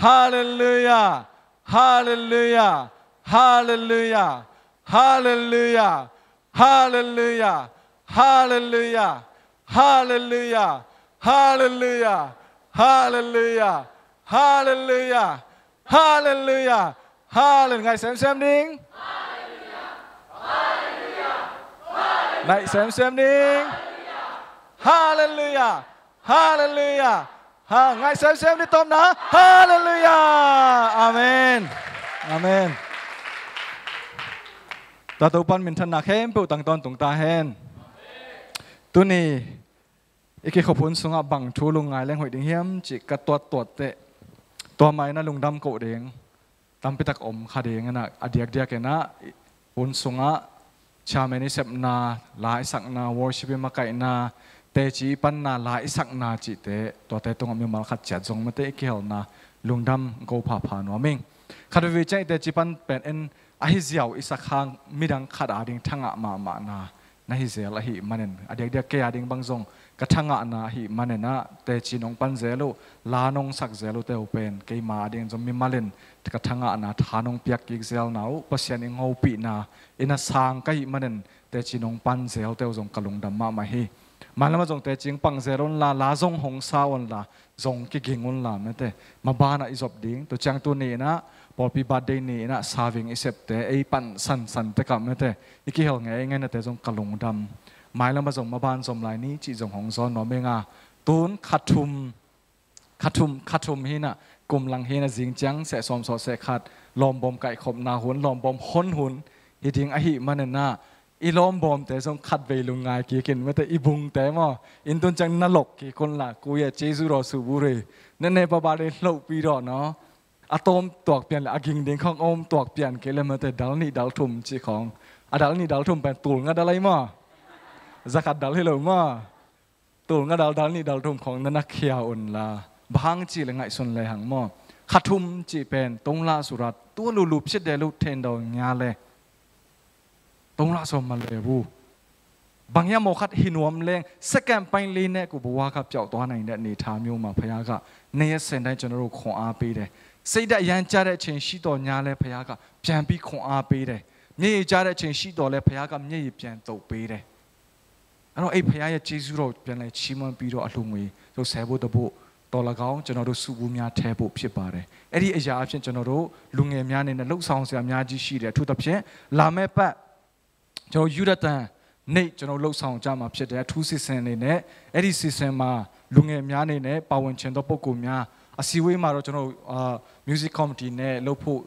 ฮาเลลูยาฮาเลลูยาฮาเลลูยาฮาเลลูยาฮาเลลูยาฮาเลลูยาฮาเลลูยาฮาเลลูยาฮาเลลูยาฮาเลลูยาฮาเลลูยาฮาเลไงแซมดิ้งไงแซมดิ้งฮาเลลูยาฮาเลลูยาฮาไงแซมดิ้งตบนะฮาเลลูยาอาเมนอาเมนตาตัวปันมินทันนักเฮมเปิดตั้งตอนตรงตาเฮนตัวนี้อีกขบุญสงบังทูลุงไงแรงหอยดิ่งเฮียมจิกตัวเตะตัวไม้น่ะลุงดำโกเด้งตามไปตักอมขาเด้งนะอดียกนะบุญสงชาเมนิเซปนาหลายสักนาวอร์ชิปมาไก่นาเตจีปันนาหลายสักนาจิเตตัวเตตรงมีมาขัดจัดจงมาเตะเกี่ยวนาลุงดำโกผ่าผ่านวมิงขัดวิจัยเตจีปันเป็นเอ็นอาฮิเซียวอิสักขังมิดังขัดอาดิงทั้งอะมานาฮิเซียละหิมันเนอเดียกเกียดิงบางทรงกระทั่งอะนาหิมันเนนะเตจีนงปันเซลุลานงสักเซลุเตอเป็นเกยมาดิงจงมีมาเลนกระทั่งอะนาทานงเปียกกิกเซลนาวปัสยันอิงหูปีนาอินาสังกะหิมันเนเตจีนงปันเซลเตอจงกลุงดำมาฮีมันแล้วมาจงเตจิงปังเซลนลาจงหงสาวันลาจงกิกิงวันลาไม่เตมาบ้านะอิจบดิงตัวจังตัวนี้นะพอปีบาดเดนี่นะสาวิงอิเซปเตไอปันสันเตกับไม่เตอีกเหรอไงนะเตจงกลุงดำหมายแล้วมาส่งมาบ้านสมลายนี้จีจงของซ้อนหนอเมงาตูนขัดทุมฮีน่ะกลุ่มหลังฮีน่ะจิงจังเสสอมสอเสขัดลอมบอมไก่ขบนาหุนลอมบอมห้นหุนอีดิงอหิมันน่ะอีลอมบอมแต่จงขัดเวลุงไงกี่กินไม่แต่อีบุงแต่หม้ออินตุนจังนรกกี่คนละกูอยากเจสุรอสูบุรีนั่นในปะบาเลยเล่าปีรอเนาะอะตอมตอกเปลี่ยนอากิงเด้งของอมตอกเปลี่ยนเกลือมาแต่ดาวนี่ดาวทุ่มจีของดาวนี่ดาวทุ่มเป็นตูงกันอะไรมั้งzakat dal hello ma tu nga dal ni dal thum khong na khia un la bhang chi le ngai sun le hang mo khathum chi pen tong la surat tu lu lu phit de lu then do nya le tong la som ma le bu bang ya mo khat hinuam leng second pain le ne ku bwa kha pyaw twa nai de ni tha myo ma phaya ka ne ya sen dai chon ro khon a pe de စိတ်ဓာတ်ရမ်းကြတဲ့အချိန်ရှိတော်ညာလဲဘုရားကပြန်ပြီးခွန်အားပေးတယ်မျက်ရည်ကျတဲ့အချိန်ရှိတော်လဲဘုရားကမျက်ရည်ပြန်တုပ်ပေးတယ်အဲ့တော့အဲ့ဘုရားရဲ့ကျေးဇူးတော်ပြန်လဲချီးမွမ်းပြီးတော့အလှူငွေတို့ဆဲဖို့တဖို့တော်၎င်းကျွန်တော်တို့စုဘူးများထဲဖို့ဖြစ်ပါတယ်အဲ့ဒီအရာအဖြစ်ကျွန်တော်တို့လူငယ်များနေနဲ့လှုပ်ဆောင်စရာအများကြီးရှိတယ်အထူးသဖြင့်လာမယ့်ပတ်ကျွန်တော်ယူရတန်နေ့ကျွန်တော်လှုပ်ဆောင်ကြမှာဖြစ်တယ်အထူးစီစဉ်နေနဲ့အဲ့ဒီစီစဉ်မှာလူငယ်များနေနဲ့ပါဝင်ခြင်းသောပုဂ္ဂိုလ်များအစည်းအဝေးမှာတော့ကျွန်တော်music committee နဲ့လှုပ်ဖို့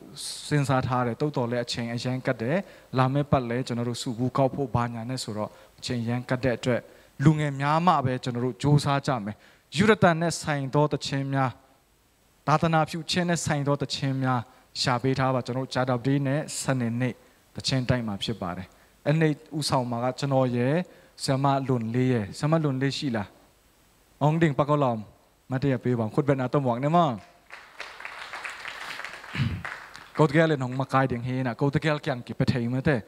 စဉ်းစားထားတယ်တုတ်တော်လဲအချိန်အရန်ကတ်တယ်လာမယ့်ပတ်လဲကျွန်တော်တို့စုဘူးကောက်ဖို့ဘာညာနဲ့ဆိုတော့အချိန်ရန်ကတ်တဲ့အတွက်လူငယ်များမှပဲကျွန်တော်တို့စူးစမ်းကြမယ်ယူရတန်နဲ့ဆိုင်သောတခြင်းများသာသနာပြုခြင်းနဲ့ဆိုင်သောတခြင်းများရှာပေးထားပါကျွန်တော်ဂျာဒပ်ဒေးနဲ့စနေနေ့တခြင်းတိုင်းမှာဖြစ်ပါတယ်အဲ့နေ့ဥဆောင်မှာကကျွန်တော်ရဲ့ဆမလွန်လေးရဲ့ဆမလွန်လေးရှိလားအောင်ဒင်းပကောလောမ်မတရပေးပါခုတ်ဘယ်နာတော့ဝေါနေမကိုတကယ်လည်းနှုံမကိုင်းဒင်းဟေးနာကိုတကယ်ကန်ကိပထေးမတဲ့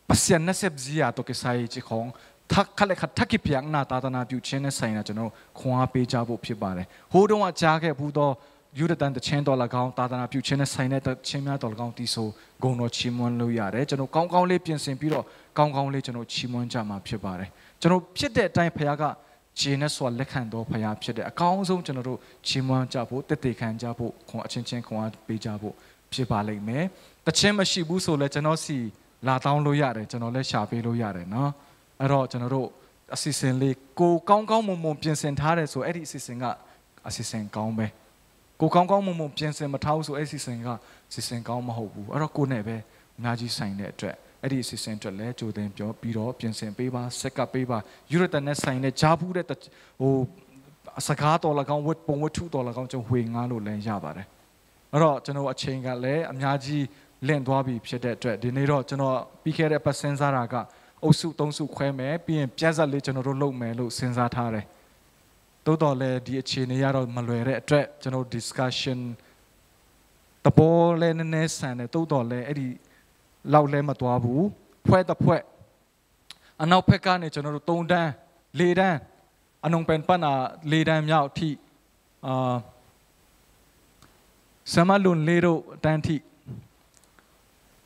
ပတ်စံနဆက်ဇီယာတော့ကဆိုင်ချီခေါင်ทักขะเลขัดทักกิเปียงนาตาตนาพิวเชนในใส่นะจนเราขวาเปจาบุพิบาเลยโหดว่าจากแค่ผู้ต่อยูดตันแต่เชนต่อละก้าวตาตนาพิวเชนในใส่ในแต่เชนมาต่อละก้าวที่โซกงโนชิมวันลุยาเลยจนเราก้าวเลี้ยเปลี่ยนเส้นปีเราก้าวเลี้ยจนเราชิมวันจามาพิบาเลยจนเราพิจารณาใจพยากะเจนส่วนเล็กขันโตพยาพิจารณาก้าวส่งจนเราชิมวันจาบุเตติขันจาบุของเชนของเปจาบุพิบาเลยไหมแต่เชนมาชิบุโซเลยจนเราสี่ลาตาวลุยาเลยจนเราเลี้ยชาเปลุยาเลยเนาะအဲ့တော့ကျွန်တော်တို့အစီအစဉ်လေးကိုကောင်းကောင်းမွန်မွန်ပြင်ဆင်ထားတယ်ဆိုအဲ့ဒီအစီအစဉ်ကအစီအစဉ်ကောင်းပဲကိုကောင်းကောင်းမွန်မွန်ပြင်ဆင်မထားဘူးဆိုအဲ့ဒီအစီအစဉ်ကအစီအစဉ်ကောင်းမဟုတ်ဘူးအဲ့တော့ကိုနဲ့ပဲအများကြီးဆိုင်တဲ့အတွက်အဲ့ဒီအစီအစဉ်အတွက်လည်းကြိုတင်ပြောပြီးတော့ပြင်ဆင်ပေးပါဆက်ကပ်ပေးပါယူရတန်နဲ့ဆိုင်တဲ့ဂျာဘူးတဲ့ဟို สกัดตัวละกังวัดปงวัดทุตัวละกังจะห่วงงานลุเลยยาบาร์เราจะนว่าเชิงกันเลยมีอาจีเล่นตัวบีเพื่อเด็ดดีนี้เราจะนว่าปีแค่เปอร์เซ็นต์สาระก็อุสุตรงสุขแม่เปลี่ยนเจ้าจะเลยจะนว่าโลกแม่โลกเซนซาท่าเลยตัวต่อเลยดีเชิงนี้เรามาเลยเด็ดจะนว่า discussion ตะโพเล่นเนสเนี่ยตัวต่อเลยไอ้ดีเราเล่นมาตัวบูเพื่อตะเพื่ออันนั้นเพื่อการเนี่ยจะนว่าตรงด้านเลี้ยด้านอันนั้นเป็นปัญหาเลี้ยด้านยาวที่สมาลุนเลี้ยด้านที่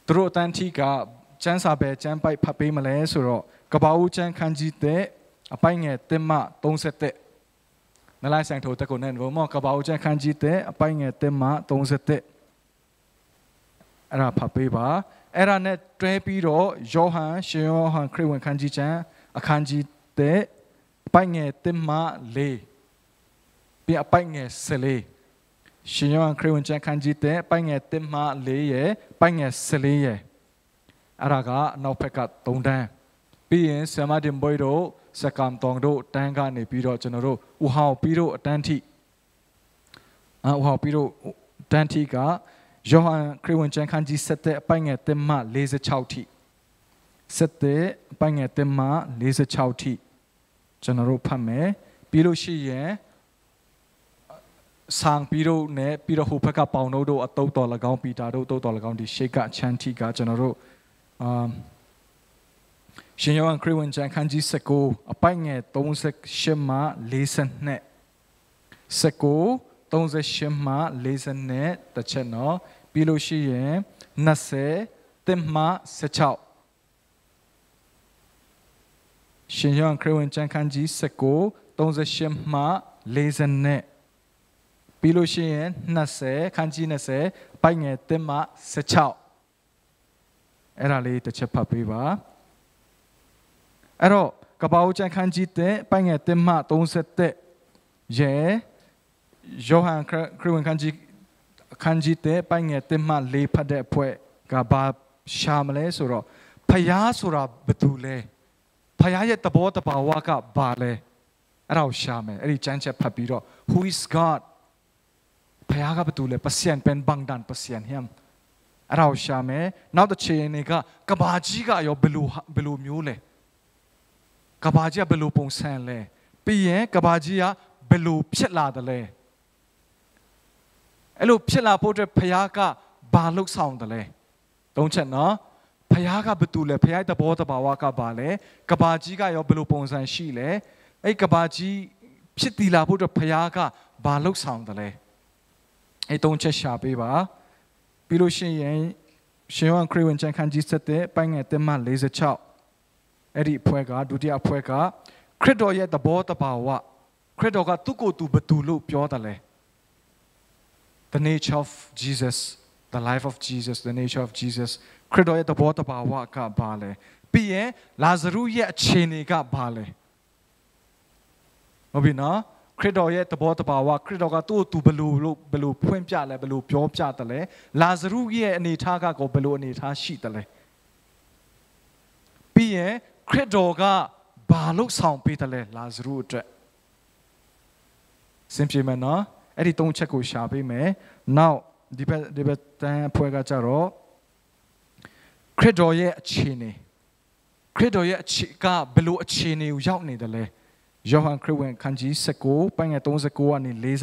ตัวด้านที่กับจันทร์สาเบจันไปพับไปมาเลยสุดกระเป๋าจันขันจีเตะไปเงี้ยเต็มมาตรงเสร็จนั่นแหละแสงโทตะโกนนั่นว่ามั่วกระเป๋าจันขันจีเตะไปเงี้ยเต็มมาตรงเสร็จเราพับไปบ่าเนี่ยเทปีโรโยฮันเชียวฮันคริวันขันจีจันขันจีเตะไปเงี้ยเต็มมาเลยเปียไปเงี้ยเสเลยเชียวฮันคริวันจันขันจีเตะไปเงี้ยเต็มมาเลยไปเงี้ยเสเลยอะไรก็นอกเพกัดตรงแดงปีนี้สมาดิมบอยโรสกามตองโรแตงกันในปีโรจนโรอุหาวปีโรแตนที่อุหาวปีโรแตนที่ก็ยอหันคริวันจันขันจีเสตไปเงี้ยเต็มมาเลเซชาวที่เสตไปเงี้ยเต็มมาเลเซชาวที่จนโรพัมเมปีโรชีเย่สางปีโรเนี่ยปีโรหุบเพกัดเปาโนโดอัตโตต่อละกาวปีตาโดโตต่อละกาวที่เชกะชันที่ก็จนโรရှင်ယောဟန်ခရစ်ဝင်ကျမ်းခန်းကြီး19အပိုက်ငယ်38မှ40နဲ့19 38မှ40နဲ့တစ်ချက်နော်ပြီးလို့ရှိရင်20တင်မှ16ရှင်ယောဟန်ခရစ်ဝင်ကျမ်းခန်းကြီး19 38မှ40နဲ့ပြီးလို့ရှိရင်20ခန်းကြီး20အပိုက်ငယ်တင်မှ16အဲ့ဒါလေးတစ်ချက်ဖတ်ပေးပါအဲ့တော့ကပောက်ချန်ခန်းကြီးတဲ့ပိုင်ငယ်တင်မှ37ရဲယောဟန်ခရစ်ဝင်ခန်းကြီးတဲ့ပိုင်ငယ်တင်မှ4ဖတ်တဲ့အဖွဲ့ကဘာရှာမလဲဆိုတော့ဖယားဆိုတာဘယ်သူလဲဖယားရဲ့သဘောတဘာဝကဘာလဲအဲ့ဒါကိုရှာမယ်အဲ့ဒီကျမ်းချက်ဖတ်ပြီးတော့ Who is God ဖယားကဘယ်သူလဲပစီယန်ပန်ဘန်ဒန်ပစီယန်ဟမ်အဲ့ဒါကိုရှာမယ်နောက်တစ်ချိန်တွေကကဘာကြီးကရောဘယ်လိုမျိုးလဲကဘာကြီးကဘယ်လိုပုံစံလဲပြီးရင်ကဘာကြီးကဘယ်လိုဖြစ်လာတယ်လဲအဲ့လိုဖြစ်လာဖို့အတွက်ဖယားကဘာလုပ်ဆောင်တယ်လဲသုံးချက်နော်ဖယားကဘယ်သူလဲဖယားတဘောတဘာဝကဘာလဲကဘာကြီးကရောဘယ်လိုပုံစံရှိလဲအဲ့ကဘာကြီးဖြစ်တည်လာဖို့အတွက်ဖယားကဘာလုပ်ဆောင်တယ်လဲအဲ့သုံးချက်ရှာပေးပါပြီးလို့ရှိရင်ရှင်ယောဟန်ခရစ်ဝင်ကျမ်းခန်းကြီး7ပိုင်းငယ်1မှ46အဲ့ဒီအဖွဲ့ကဒုတိယအဖွဲ့ကခရစ်တော်ရဲ့သဘောတဘာဝခရစ်တော်ကသူ့ကိုယ်သူဘယ်သူလို့ပြောတယ်လဲ The nature of Jesus the life of Jesus the nature of Jesus ခရစ်တော်ရဲ့သဘောတဘာဝကဘာလဲပြီးရင်လာဇရုရဲ့အခြေအနေကဘာလဲဟုတ်ပြီနော်ခရစ်တော်ရဲ့သဘောတဘာဝခရစ်တော်ကသူ့ကိုသူဘယ်လိုဖွင့်ပြလဲဘယ်လိုပြောပြတယ်လဲလာဇရုရဲ့အနေအထားကကိုဘယ်လိုအနေအထားရှိတယ်လဲပြီးရင်ခရစ်တော်ကဘာလို့ဆောင်ပေးတယ်လဲလာဇရုအတွက်စင်ပြေမနော်အဲ့ဒီသုံးချက်ကိုရှာပေးမယ်နောက်ဒီဘက်တန်းအဖွဲ့ကကြတော့ခရစ်တော်ရဲ့အခြေအနေခရစ်တော်ရဲ့ကဘယ်လိုအခြေအနေကိုရောက်နေတယ်လဲယောဟန်ခရစ်ဝင်ခန်းကြီး19ပိုင်းငယ်39ကနေ45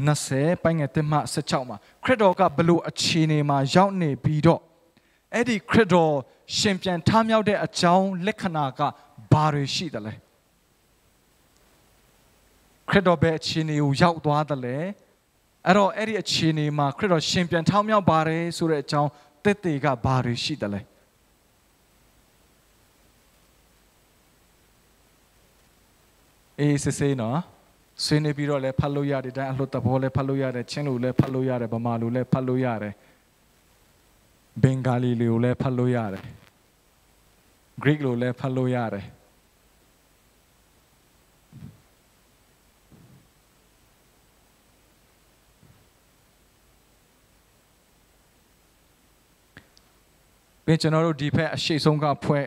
20ပိုင်းငယ်1မှ16မှာခရစ်တော်ကဘယ်လိုအခြေအနေမှာရောက်နေပြီးတော့အဲ့ဒီခရစ်တော်ရှင်ပြန်ထမြောက်တဲ့အကြောင်းလက္ခဏာကဘာတွေရှိတယ်လဲခရစ်တော်ဘယ်အခြေအနေကိုရောက်သွားတယ်လဲအဲ့တော့အဲ့ဒီအခြေအနေမှာခရစ်တော်ရှင်ပြန်ထမြောက်ပါတယ်ဆိုတဲ့အကြောင်းသက်သေကဘာတွေရှိတယ်လဲအေးစစ်စစ်နော်ဆွေးနေပြီးတော့လည်းဖတ်လို့ရတယ်တိုင်းအလှတဘောလည်းဖတ်လို့ရတယ်ချင်းလူလည်းဖတ်လို့ရတယ်ဗမာလူလည်းဖတ်လို့ရတယ်ဘင်္ဂါလီလူလည်းဖတ်လို့ရတယ် Greek လိုလည်းဖတ်လို့ရတယ်ပြင်ကျွန်တော်တို့ဒီဖက်အရှိဆုံးကဖွဲ့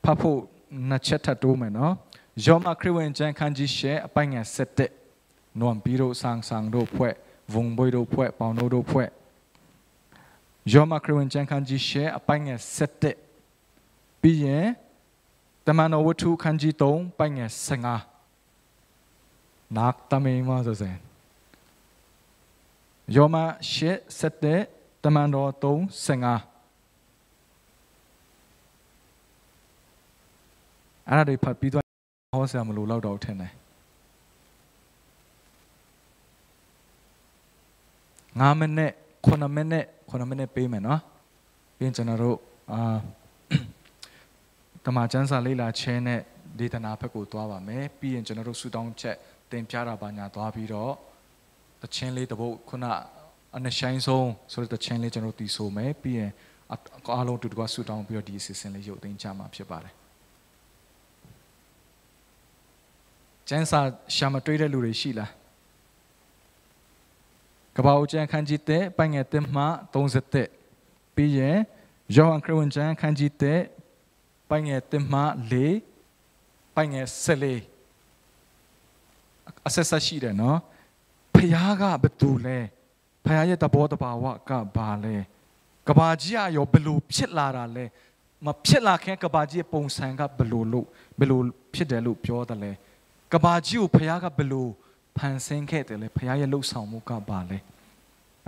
ဖတ်ဖို့နှစ်ချက်ထပ်တိုးမယ်နော် ယောမခရစ်ဝင်ကျမ်းခန်းကြီးရှဲအပိုင်းငယ်7နွန်ပီတို့ဆန်းဆန်းတို့ဖွဲ့ဝုံဘွေတို့ဖွဲ့ပေါင်တို့ဖွဲ့ယောမခရစ်ဝင်ကျမ်းခန်းကြီးရှဲအပိုင်းငယ်7ပြီးရင်တမန်တော်ဝတ္ထုခန်းကြီး3ပိုင်းငယ်15နာတမေမဆိုစင်ယောမရှဲ7တမန်တော်3 15အဲ့ဒါတွေဖတ်ပြီးတော့ဟောဆရာမလို့လောက်တော့ထင်တယ်9မိနစ်9မိနစ်ပေးမယ်နော်ပြီးရင်ကျွန်တော်တို့တမန်ကျမ်းစာလေ့လာခြင်းနဲ့ဒေသနာဘက်ကိုသွားပါမယ်ပြီးရင်ကျွန်တော်တို့ဆူတောင်းချက်တင်ပြတာပါညာသွားပြီးတော့တခြင်းလေးတစ်ပုတ်ခုနအနှဆိုင်ဆုံးဆိုတဲ့တခြင်းလေးကျွန်တော်တို့တည်ဆိုမယ်ပြီးရင်အားလုံးတူတူကဆူတောင်းပြီးတော့ဒီအစီအစဉ်လေးရုပ်သိမ်းကြမှာဖြစ်ပါတယ်ကျန်းစာရှာမတွေးတဲ့လူတွေရှိလားကပ္ပဦးကျမ်းခန်းကြီးတဲ့ပိုင်းငယ်1မှ30ပြီးရင်ယောဟန်ခရစ်ဝင်ကျမ်းခန်းကြီးတဲ့ပိုင်းငယ်1မှ4ပိုင်းငယ်14အဆက်ဆက်ရှိတယ်နော်ဖခင်ကဘယ်သူလဲဖခင်ရဲ့တဘောတဘာဝကဘာလဲကဘာကြီးအရောဘယ်လိုဖြစ်လာတာလဲမဖြစ်လာခင်ကဘာကြီးပုံစံကဘယ်လိုဖြစ်တယ်လို့ပြောတယ်လဲကဘာကြီးကိုဖခင်ကဘယ်လိုဖန်ဆင်းခဲ့တယ်လဲဖခင်ရဲ့လှုပ်ဆောင်မှုကဘာလဲ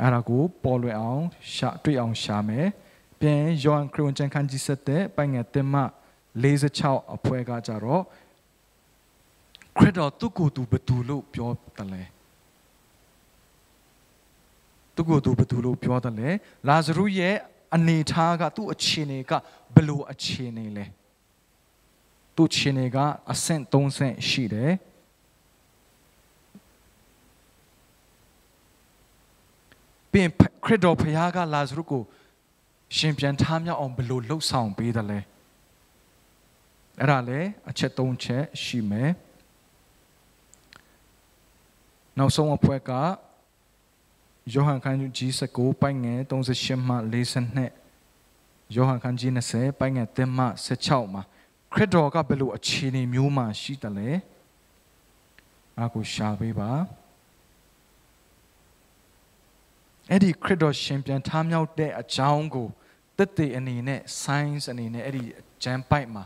အဲ့ဒါကိုပေါ်လွင်အောင်တွေ့အောင်ရှာမယ်ပြန်ယောဟန်ခရစ်ဝင်ကျမ်းခန်းကြီး7ပိုင်းငယ်1မှ46အဖွဲကကြတော့ခရစ်တော်သူကိုယ်သူဘယ်သူလို့ပြောတယ်လဲသူကိုယ်သူဘယ်သူလို့ပြောတယ်လဲလာဇရုရဲ့အနေထားကသူ့အခြေအနေကဘယ်လိုအခြေအနေလဲသူ့အခြေအနေကအဆင့်3ဆင့်ရှိတယ်ပြင်ခရစ်တော်ဖခင်ကလာဇရုကိုရှင်ပြန်ထားမြောက်အောင်ဘယ်လိုလှုပ်ဆောင်ပေးတယ်လဲအဲ့ဒါလေအချက်3ချက်ရှိမယ်နောက်ဆုံးအဖွဲကယောဟန်ခန်းကြီး19ပိုင်းငယ်38မှ42ယောဟန်ခန်းကြီး20ပိုင်းငယ်1မှ16မှာခရစ်တော်ကဘယ်လိုအခြေအနေမျိုးမှရှိတယ်လဲအခုရှာပေးပါအဲ့ဒီခရစ်တော်ရှင်ပြန်ထမြောက်တဲ့အကြောင်းကိုတက်တဲ့အနေနဲ့ science အနေနဲ့အဲ့ဒီဂျန်ပိုက်မှာ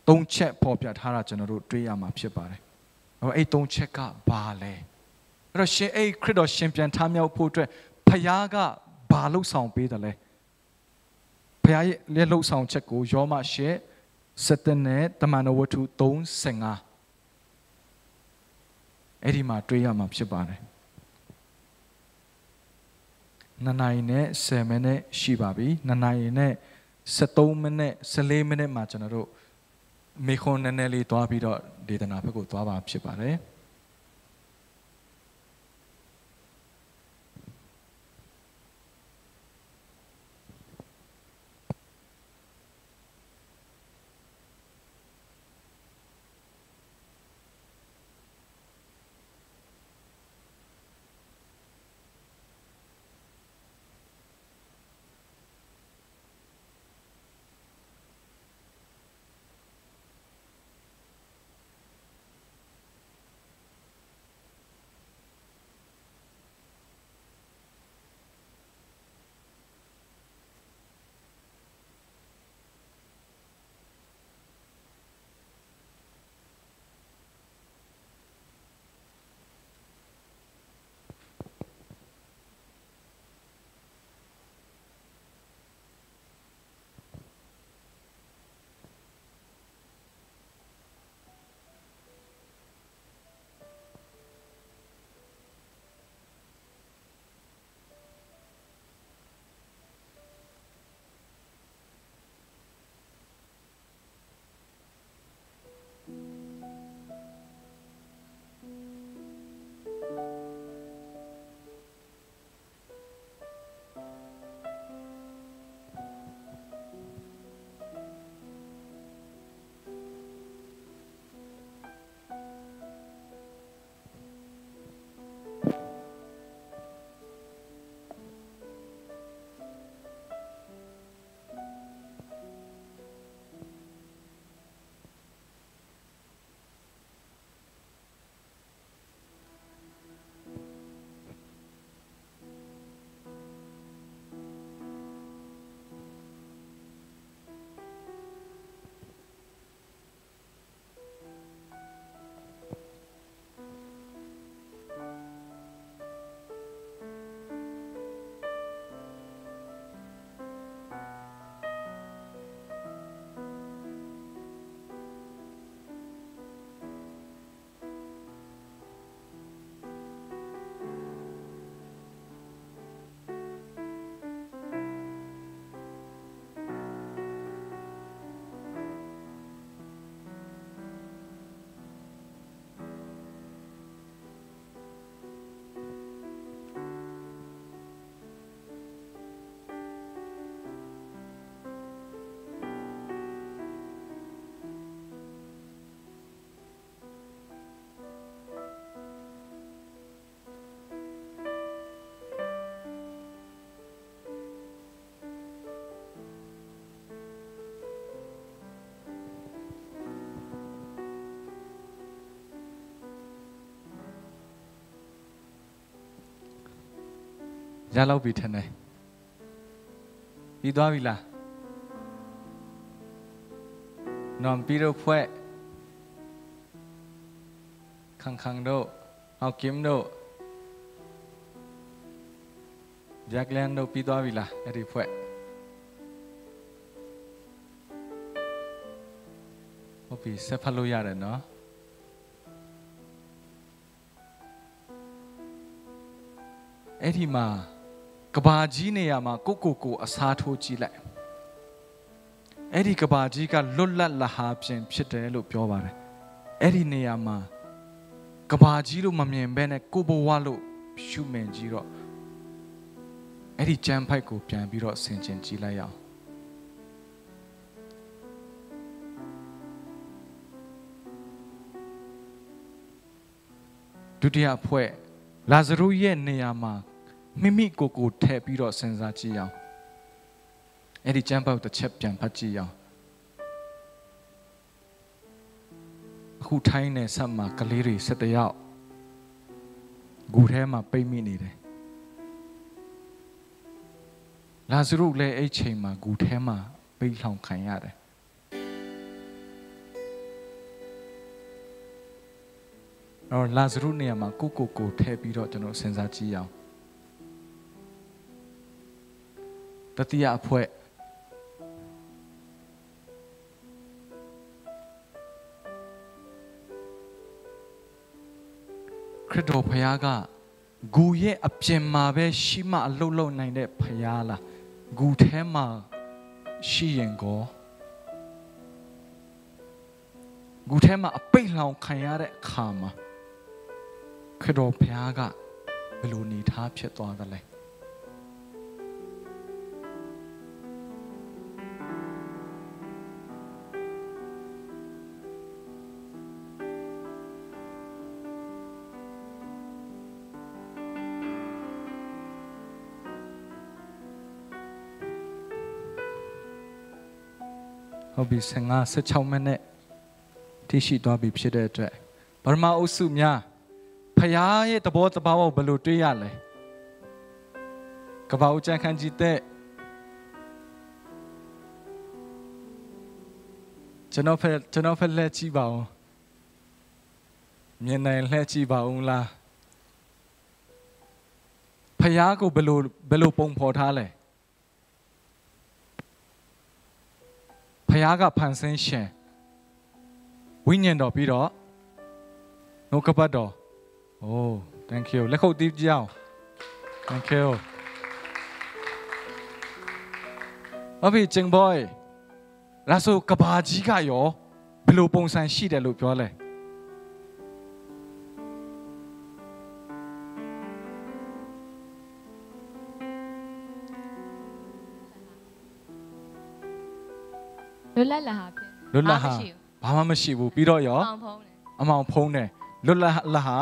3ချက်ပေါ်ပြထားတာကျွန်တော်တို့တွေ့ရမှာဖြစ်ပါတယ်။အဲ့3ချက်ကဘာလဲ။အဲ့တော့ရှင်အဲ့ခရစ်တော်ရှင်ပြန်ထမြောက်ဖို့အတွက်ဖခင်ကဘာလှုပ်ဆောင်ပေးတယ်လဲ။ဖခင်ရဲ့လှုပ်ဆောင်ချက်ကိုယောမရှေ7နဲ့တမန်တော်ဝတ္ထု3:15အဲ့ဒီမှာတွေ့ရမှာဖြစ်ပါတယ်။2နာရီနဲ့10မိနစ်ရှိပါပြီ2နာရီနဲ့13မိနစ်14မိနစ်မှာကျွန်တော်တို့မေခွန်းနည်းနည်းလေးသွားပြီးတော့ဒေသနာဘက်ကိုသွားပါဖြစ်ပါတယ် ဒါလောက်ပြီထင်တယ်ပြီးသွားပြီလားနော်ပြီးတော့ဖွဲ့ခန်းတို့ဟောက်ကင်တို့ဂျက်လန်တို့ပြီးသွားပြီလားအဲ့ဒီဖွဲ့ဟုတ်ပြီဆက်ဖတ်လို့ရတယ်နော်အဲ့ဒီမှာကဘာကြီးနေရာမှာကိုအစားထိုးကြည့်လိုက်အဲ့ဒီကဘာကြီးကလွတ်လပ်လဟာပြင်ဖြစ်တယ်လို့ပြောပါတယ်အဲ့ဒီနေရာမှာကဘာကြီးလို့မမြင်ဘဲနဲ့ကိုဘဝလို့ရှုမြင်ကြည့်တော့အဲ့ဒီကျမ်းဖိုက်ကိုပြန်ပြီးတော့ဆင်ခြင်ကြည့်လိုက်ရအောင်ဒုတိယအဖွဲ့လာဇရုရဲ့နေရာမှာမိမိကိုထည့်ပြီးတော့စဉ်းစားကြည့်အောင်အဲ့ဒီကျမ်းပေါက်တစ်ချက်ပြန်ဖတ်ကြည့်အောင်အခုထိုင်းနယ်ဆက်မှာကလေးတွေ17ယောက်ဂူထဲမှာပိတ်မိနေတယ်လာဇရုလည်းအဲ့ချိန်မှာဂူထဲမှာပိတ်လောင်ခံရတယ်အော်လာဇရုနေရာမှာကိုထည့်ပြီးတော့ကျွန်တော်စဉ်းစားကြည့်အောင်တတိယအဖွဲ့ခရစ်တော်ဖခင်ကဂူရဲ့အပြင်မှာပဲရှိမှအလုပ်လုပ်နိုင်တဲ့ဖခင်လားဂူထဲမှာရှိရင်ကိုဂူထဲမှာအပိတ်လောင်ခံရတဲ့အခါမှာခရစ်တော်ဖခင်ကဘယ်လိုနေထားဖြစ်သွားသလဲဟုတ်ပြီ16မိနစ်ထိရှိသွားပြီဖြစ်တဲ့အတွက်ဗမာအုပ်စုများဖခင်ရဲ့သဘောတဘာဝကိုဘယ်လိုတွေးရလဲကပ္ပဦးကျမ်းခန်းကြီးတဲ့ကျွန်တော်ဖက်လက်ကြည့်ပါဦးမြင်နိုင်လက်ကြည့်ပါဦးလားဖခင်ကိုဘယ်လိုပုံဖော်ထားလဲဖခင်ကဖန်ဆင်းရှင်ဝိညာဉ်တော်ပြီးတော့နှုတ်ကပတ်တော် Oh thank you လက်ခုပ်တီးကြအောင် thank you အဖေကျင်ဘွိုင်းလာဆိုကဘာကြီးကရောဘယ်လိုပုံစံရှိတယ်လို့ပြောလဲလွတ်လပ်လာဟာဖြစ်လွတ်လပ်ဟာဘာမှမရှိဘူးပြီးတော့ရောအမောင်ဖုံးတယ်လွတ်လပ်လာဟာ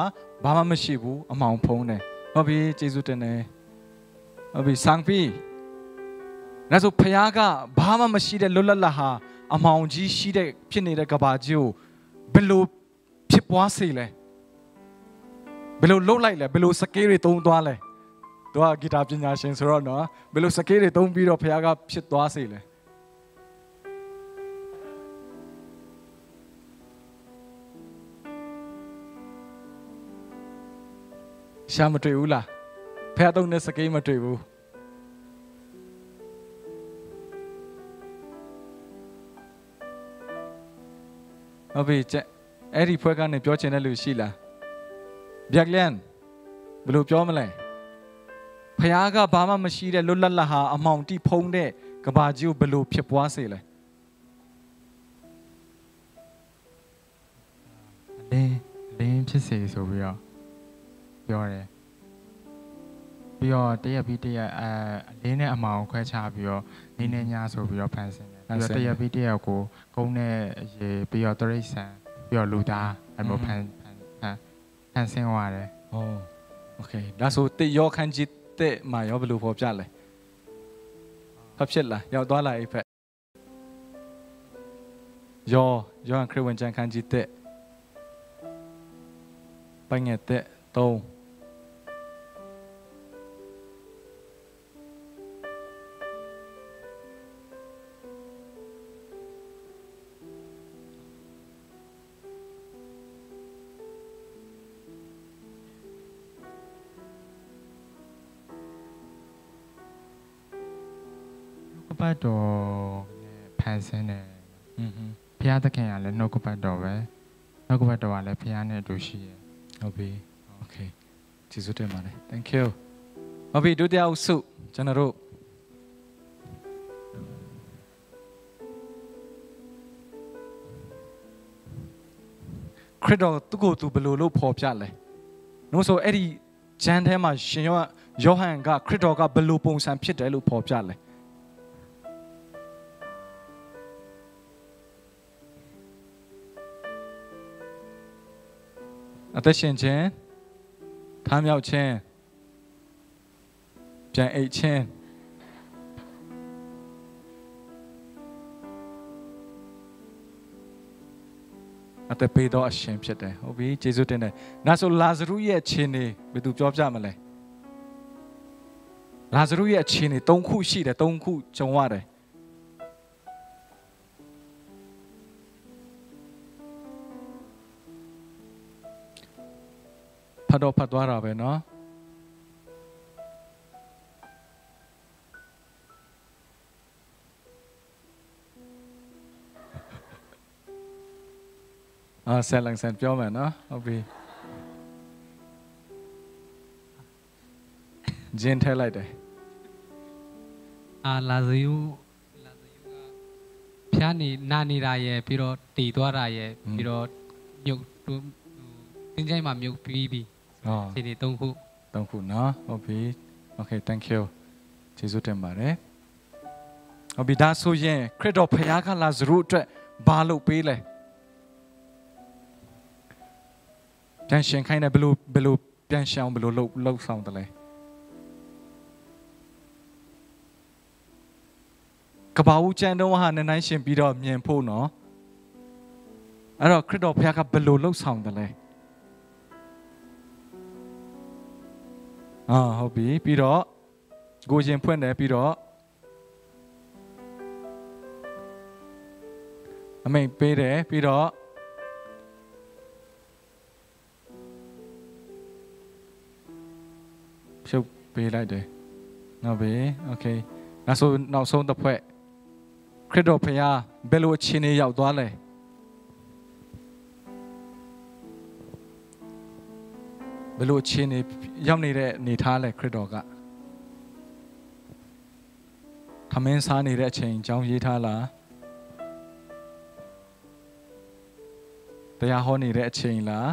ဘာမှမရှိဘူးအမောင်ဖုံးတယ်ဟုတ်ပြီကျေးဇူးတင်တယ်ဟုတ်ပြီစံပီဒါဆိုဖခင်ကဘာမှမရှိတဲ့လွတ်လပ်လာဟာအမောင်ကြီးရှိတဲ့ဖြစ်နေတဲ့ကဘာကြီးကိုဘယ်လိုဖြစ်ပွားစေလဲဘယ်လိုလှုပ်လိုက်လဲဘယ်လိုစကေးတွေတုံးသွားလဲသူကဂီတာပညာရှင်ဆိုတော့နော်ဘယ်လိုစကေးတွေတုံးပြီးတော့ဖခင်ကဖြစ်သွားစေလဲရှာမတွေ့ဘူးလားဖះသုံးတဲ့စကိမ်းမတွေ့ဘူးဟုတ်ပြီအဲ့ဒီဖွဲ့ကနေပြောချင်တဲ့လူရှိလားဗျက်လန်ဘယ်လိုပြောမလဲဖះကဘာမှမရှိတဲ့လွတ်လပ်လပ်ဟာအမောင်တိဖုံးတဲ့ကဘာကြီးကိုဘယ်လိုဖြစ်ပွားစေလဲလင်းဖြစ်စေဆိုပြီးတော့ပြောတယ်ပြီးတော့တရက်ပြီးတရက်အလင်းနဲ့အမောင်ခွဲခြားပြီးတော့နေနေညာဆိုပြီးတော့ဖန်ဆင်းတယ်ပြီးတော့တရက်ပြီးတရက်ကိုကုန်းနဲ့ရေပြီးတော့တရိษံပြီးတော့လူသားအဲ့လိုဖန်ဆင်းသွားတယ်โอเคဒါဆိုတေရောခန်းကြီးတဲ့မှာရောဘယ်လိုပေါ်ပြလဲဖတ်ဖြစ်လားရောက်သွားလားအဲ့ဖက်ယောခရစ်ဝင်ကျမ်းခန်းကြီးတဲ့ပိုင်းငယ်တဲ့3 ပတ်တော်နဲ့ဖန်ဆင်းတယ်ဘုရားသခင်ကလည်းနှုတ်ကပတ်တော်ပဲနှုတ်ကပတ်တော်ကလည်းဘုရားနဲ့အတူရှိရဟုတ်ပြီ okay ကျေးဇူးတင်ပါတယ် thank you ဟုတ်ပြီဒုတိယအုပ်စုကျွန်တော်တို့ခရစ်တော်သူ့ကိုယ်သူဘယ်လိုလုပ်ဖော်ပြလဲနှုတ်ဆိုအဲ့ဒီဂျန်ထဲမှာရှင်ယောဟန်ကခရစ်တော်ကဘယ်လိုပုံစံဖြစ်တယ်လို့ဖော်ပြလဲအသက်ရှင်ခြင်းထမ်းမြောက်ခြင်းပြန်အိတ်ခြင်းအသက်ပေးတော့အရှင်ဖြစ်တယ်ဟုတ်ပြီကျေးဇူးတင်တယ်ဒါဆိုလာဇရုရဲ့ခြေနေဘယ်သူပြောပြမလဲလာဇရုရဲ့ခြေနေ၃ခုရှိတယ်၃ခုကြုံရတယ်ဖတ်သွားတာပဲเนาะဆယ်လန်ဆန်ပြောမယ်နော်ဟုတ်ပြီဂျင်းထဲလိုက်တယ်လာဇယူကဖျားနေနာနေတာရဲ့ပြီးတော့တည်သွားတာရဲ့ပြီးတော့မြုပ်တင်းချိုင်းမှာမြုပ်ပြီးဒီနေ့၃ခုနော်ဟုတ်ပြီ okay thank you ကျေးဇူးတင်ပါတယ်ဟုတ်ပြီဒါဆိုရင်ခရစ်တော်ဖခင်ကလာဇရုအတွက်ဘာလုပ်ပေးလဲပြန်ရှင်ခိုင်းတယ်ဘယ်လိုပြန်ရှောင်ဘယ်လိုလှုပ်ဆောင်တယ်လဲကဘာဦးကျန်တော့ဟာနိုင်ရှင်ပြီးတော့မြင်ဖို့နော်အဲ့တော့ခရစ်တော်ဖခင်ကဘယ်လိုလှုပ်ဆောင်တယ်လဲဟုတ်ပြီပြီးတော့ကိုရင်ဖွင့်တယ်ပြီးတော့အမိန်ပေးတယ်ပြီးတော့ဖြုတ်ပေးလိုက်တယ်နော်ဘေးโอเคနောက်ဆုံးတစ်ဖွဲ့ခရစ်တော်ဖခင်ဘယ်လိုအခြေအနေရောက်သွားလဲဘယ်လိုအခြေအနေရောက်နေတဲ့အနေထားလဲခရစ်တော်ကထမင်းစားနေတဲ့အချိန်အကြောင်းရေးထားလားတရားဟောနေတဲ့အချိန်လား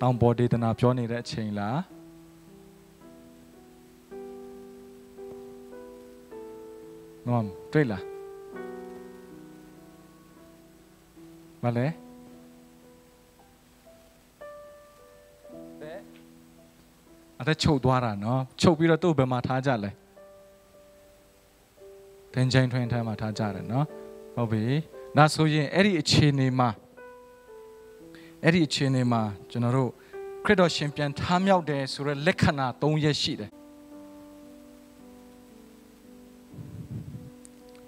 တောင်ပေါ်ဒေသနာပြောနေတဲ့အချိန်လားနော်တွေ့လားမလဲအသက်ချုပ်သွားတာနော်ချုပ်ပြီးတော့သူ့ဘယ်မှာထားကြလဲတင်ချိုင်းထွင်းထဲမှာထားကြတယ်နော်ဟုတ်ပြီဒါဆိုရင်အဲ့ဒီအခြေအနေမှာကျွန်တော်တို့ခရစ်တော်ရှင်ပြန်ထမြောက်တယ်ဆိုတဲ့လက္ခဏာ၃ရက်ရှိတယ်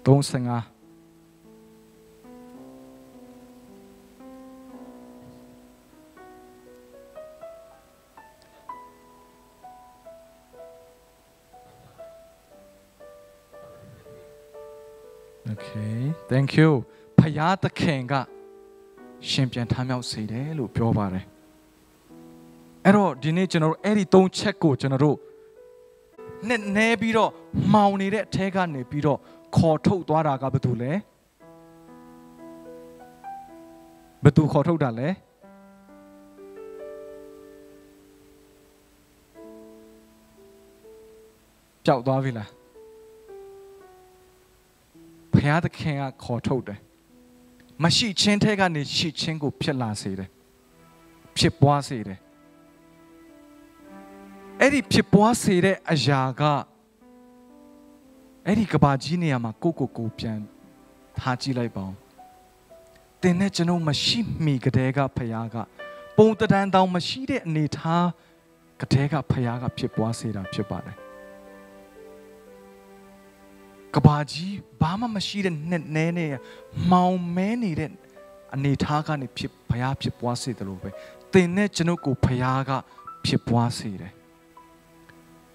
35Okay thank you ဖယားသခင်ကရှင်ပြန်ထမြောက်စေတယ်လို့ပြောပါတယ်အဲ့တော့ဒီနေ့ကျွန်တော်တို့အဲ့ဒီ၃ချက်ကိုကျွန်တော်တို့နဲပြီးတော့မှောင်နေတဲ့အထဲကနေပြီးတော့ခေါ်ထုတ်သွားတာကဘာတူလဲဘာတူခေါ်ထုတ်တာလဲကြောက်သွားပြီလားဘုရားသခင်ကခေါ်ထုတ်တယ်မရှိချင်းထဲကနေရှိချင်းကိုဖြစ်လာစေတယ်ဖြစ်ပွားစေတယ်အဲ့ဒီဖြစ်ပွားစေတဲ့အရာကအဲ့ဒီကဘာကြီးနေရာမှာကိုပြန်ထားကြည့်လိုက်ပါဦးတင်နဲ့ကျွန်တော်မရှိမိကတဲ့ကဖခင်ကပုံတန်တောင်မရှိတဲ့အနေထားကတဲ့ကဖခင်ကဖြစ်ပွားစေတာဖြစ်ပါတယ်ကဘာကြီးဘာမှမရှိတဲ့နဲ့နဲနဲ့မောင်မဲနေတဲ့အနေထားကနေဘုရားဖြစ်ပွားစေတယ်လို့ပဲတင်နဲ့ကျွန်ုပ်ကိုဘုရားကဖြစ်ပွားစေတယ်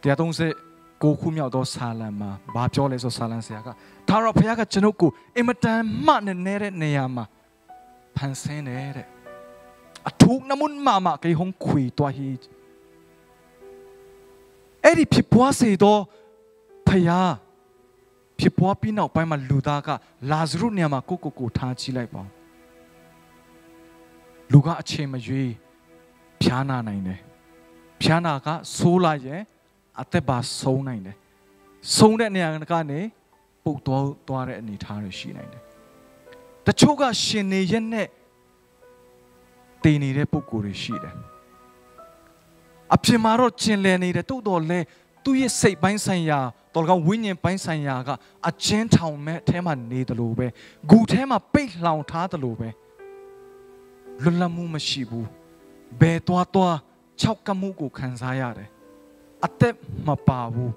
130 ကိုခုမြောက်သောဆာလံမှာဘာပြောလဲဆိုဆာလံဆရာကဒါတော့ဘုရားကကျွန်ုပ်ကိုအင်မတန်မှနေတဲ့နေရာမှာဖန်ဆင်းတယ်တဲ့အထုနမွန်းမကေဟောခွေတွားဟီအဲ့ဒီဖြစ်ပွားစေသောဘုရားဖြစ်ပွားပြီးနောက်ပိုင်းမှာလူသားကလာဇရုနေရာမှာကိုထားကြည့်လိုက်ပါလူကအချိန်မရွေးဖျားနာနိုင်တယ်ဖျားနာကဆိုးလာရင်အသက်ပါဆုံးနိုင်တယ်ဆုံးတဲ့နေရာကနေပုတ်သွားတဲ့အနေအထားတွေရှိနိုင်တယ်တချို့ကရှင်နေရက်နဲ့တည်နေတဲ့ပုဂ္ဂိုလ်တွေရှိတယ်အပြင်မှာတော့ကျင်လည်နေတယ်တိုးတော်လဲသူ့ရဲ့စိတ်ပိုင်းဆိုင်ရာတော်ကောင်ဝိညာဉ်ပိုင်းဆိုင်ရာကအကျဉ်းထောင်မဲ့အထဲမှာနေတယ်လို့ပဲဂူထဲမှာပိတ်လှောင်ထားတယ်လို့ပဲလွတ်လပ်မှုမရှိဘူးဘယ်သွား၆ကမှုကိုခံစားရတယ်အသက်မပါဘူး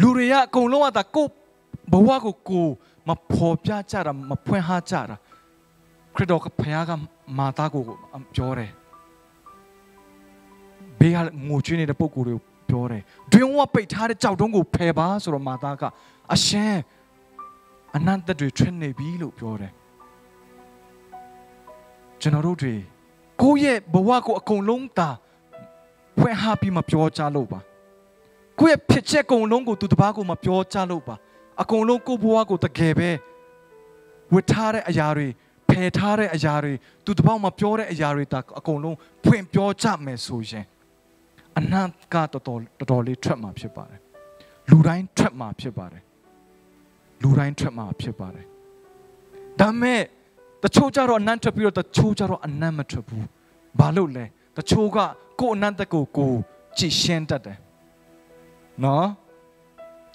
လူတွေကအကုန်လုံးကကိုဘဝကိုမဖော်ပြကြတာမဖွင့်ဟကြတာခရစ်တော်ကဘုရားကမာသားကိုပြောတယ်ဘေးကငိုကြွေးနေတဲ့ပုဂ္ဂိုလ်တွေကိုပြောတယ်ဒွင်းဝပိတ်ထားတဲ့ကြောက်တုံးကိုဖယ်ပါဆိုတော့မာသားကအရှင်အနန္တတွေထွင်နေပြီလို့ပြောတယ်ကျွန်တော်တို့တွေကိုယ့်ရဲ့ဘဝကိုအကုန်လုံးသာဖွင့်ဟပြီးမပြောကြလို့ပါကိုယ့်ရဲ့ဖြစ်ချက်အကုန်လုံးကိုသူတစ်ပါးကိုမပြောကြလို့ပါအကုန်လုံးကိုယ့်ဘဝကိုတကယ်ပဲဝတ်ထားတဲ့အရာတွေဖယ်ထားတဲ့အရာတွေသူတစ်ပေါက်မပြောတဲ့အရာတွေဒါအကုန်လုံးဖွင့်ပြောကြမယ်ဆိုရင်အနန္တကတော်တော်လေးထွက်မှာဖြစ်ပါတယ်လူတိုင်းထွက်မှာဖြစ်ပါတယ်လူတိုင်းထွက်မှာဖြစ်ပါတယ်ဒါမဲ့တချို့ကြတော့အနန္တထွက်ပြီးတော့တချို့ကြတော့အနန္တမထွက်ဘူးဘာလို့လဲတချို့ကကိုယ်အနန္တကိုကြည်ရှင်းတတ်တယ်နော်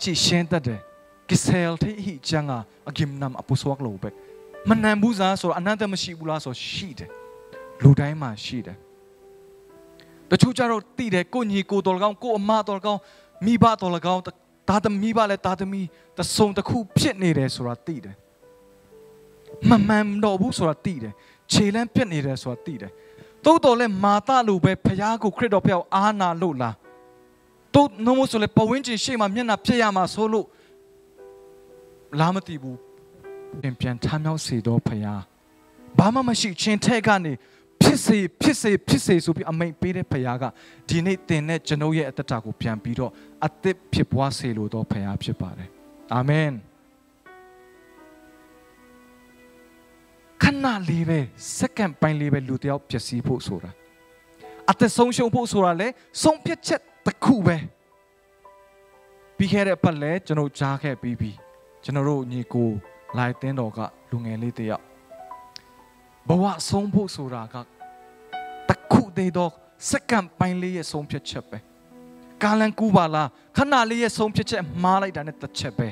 ကြည်ရှင်းတတ်တယ်ကိဆယ်တီဟိချန်ကအဂိမနမ်အပုစဝက်လို့ပဲမနန်ဘူးစားဆိုအနန္တမရှိဘူးလားဆိုရှိတယ်လူတိုင်းမှာရှိတယ်တချို့ကြတော့တည်တယ်ကိုညီကိုတော်ကောင်ကိုအမတော်ကောင်မိဘတော်ကောင်ဒါသမီးပါလဲဒါသမီးတဆုံတစ်ခုဖြစ်နေတယ်ဆိုတာတည်တယ်မမှန်တော့ဘူးဆိုတာတည်တယ်ခြေလမ်းပြက်နေတယ်ဆိုတာတည်တယ်တိုးတော်လဲမာသလိုပဲဖခင်ကိုခရစ်တော်ဖျောက်အားနာလို့လားတိုးနှုံးမဆိုလဲပဝင်းကျင်ရှေ့မှာမျက်နှာဖြစ်ရမှာဆိုလို့လားမသိဘူးပြန်ထမ်းမြောက်စေတော့ဖခင်ဘာမှမရှိချင်းထဲကနေဖြစ်စေဆိုပြီးအမိန်ပေးတဲ့ဖခင်ကဒီနေ့သင်နဲ့ကျွန်ုပ်ရဲ့အသက်တာကိုပြန်ပြီးတော့အသက်ဖြစ်ပွားစေလိုတော့ဖခင်ဖြစ်ပါတယ်အာမင်ခဏလေးပဲစက္ကန့်ပိုင်းလေးပဲလူတယောက်ပျက်စီးဖို့ဆိုတာအသက်ဆုံးရှုံးဖို့ဆိုတာလေဆုံးဖြတ်ချက်တစ်ခုပဲပြီးခဲ့တဲ့ပတ်လဲကျွန်တော်ကြားခဲ့ပြီးပြီကျွန်တော်တို့ညီကိုလိုက်တင်းတော်ကလူငယ်လေးတယောက်ဘဝဆုံးဖို့ဆိုတာကတခုသေးတော့စက္ကန့်ပိုင်းလေးရဲ့ဆုံးဖြတ်ချက်ပဲကာလန်ကူပါလားခဏလေးရဲ့ဆုံးဖြတ်ချက်မှားလိုက်တာနဲ့တစ်ချက်ပဲ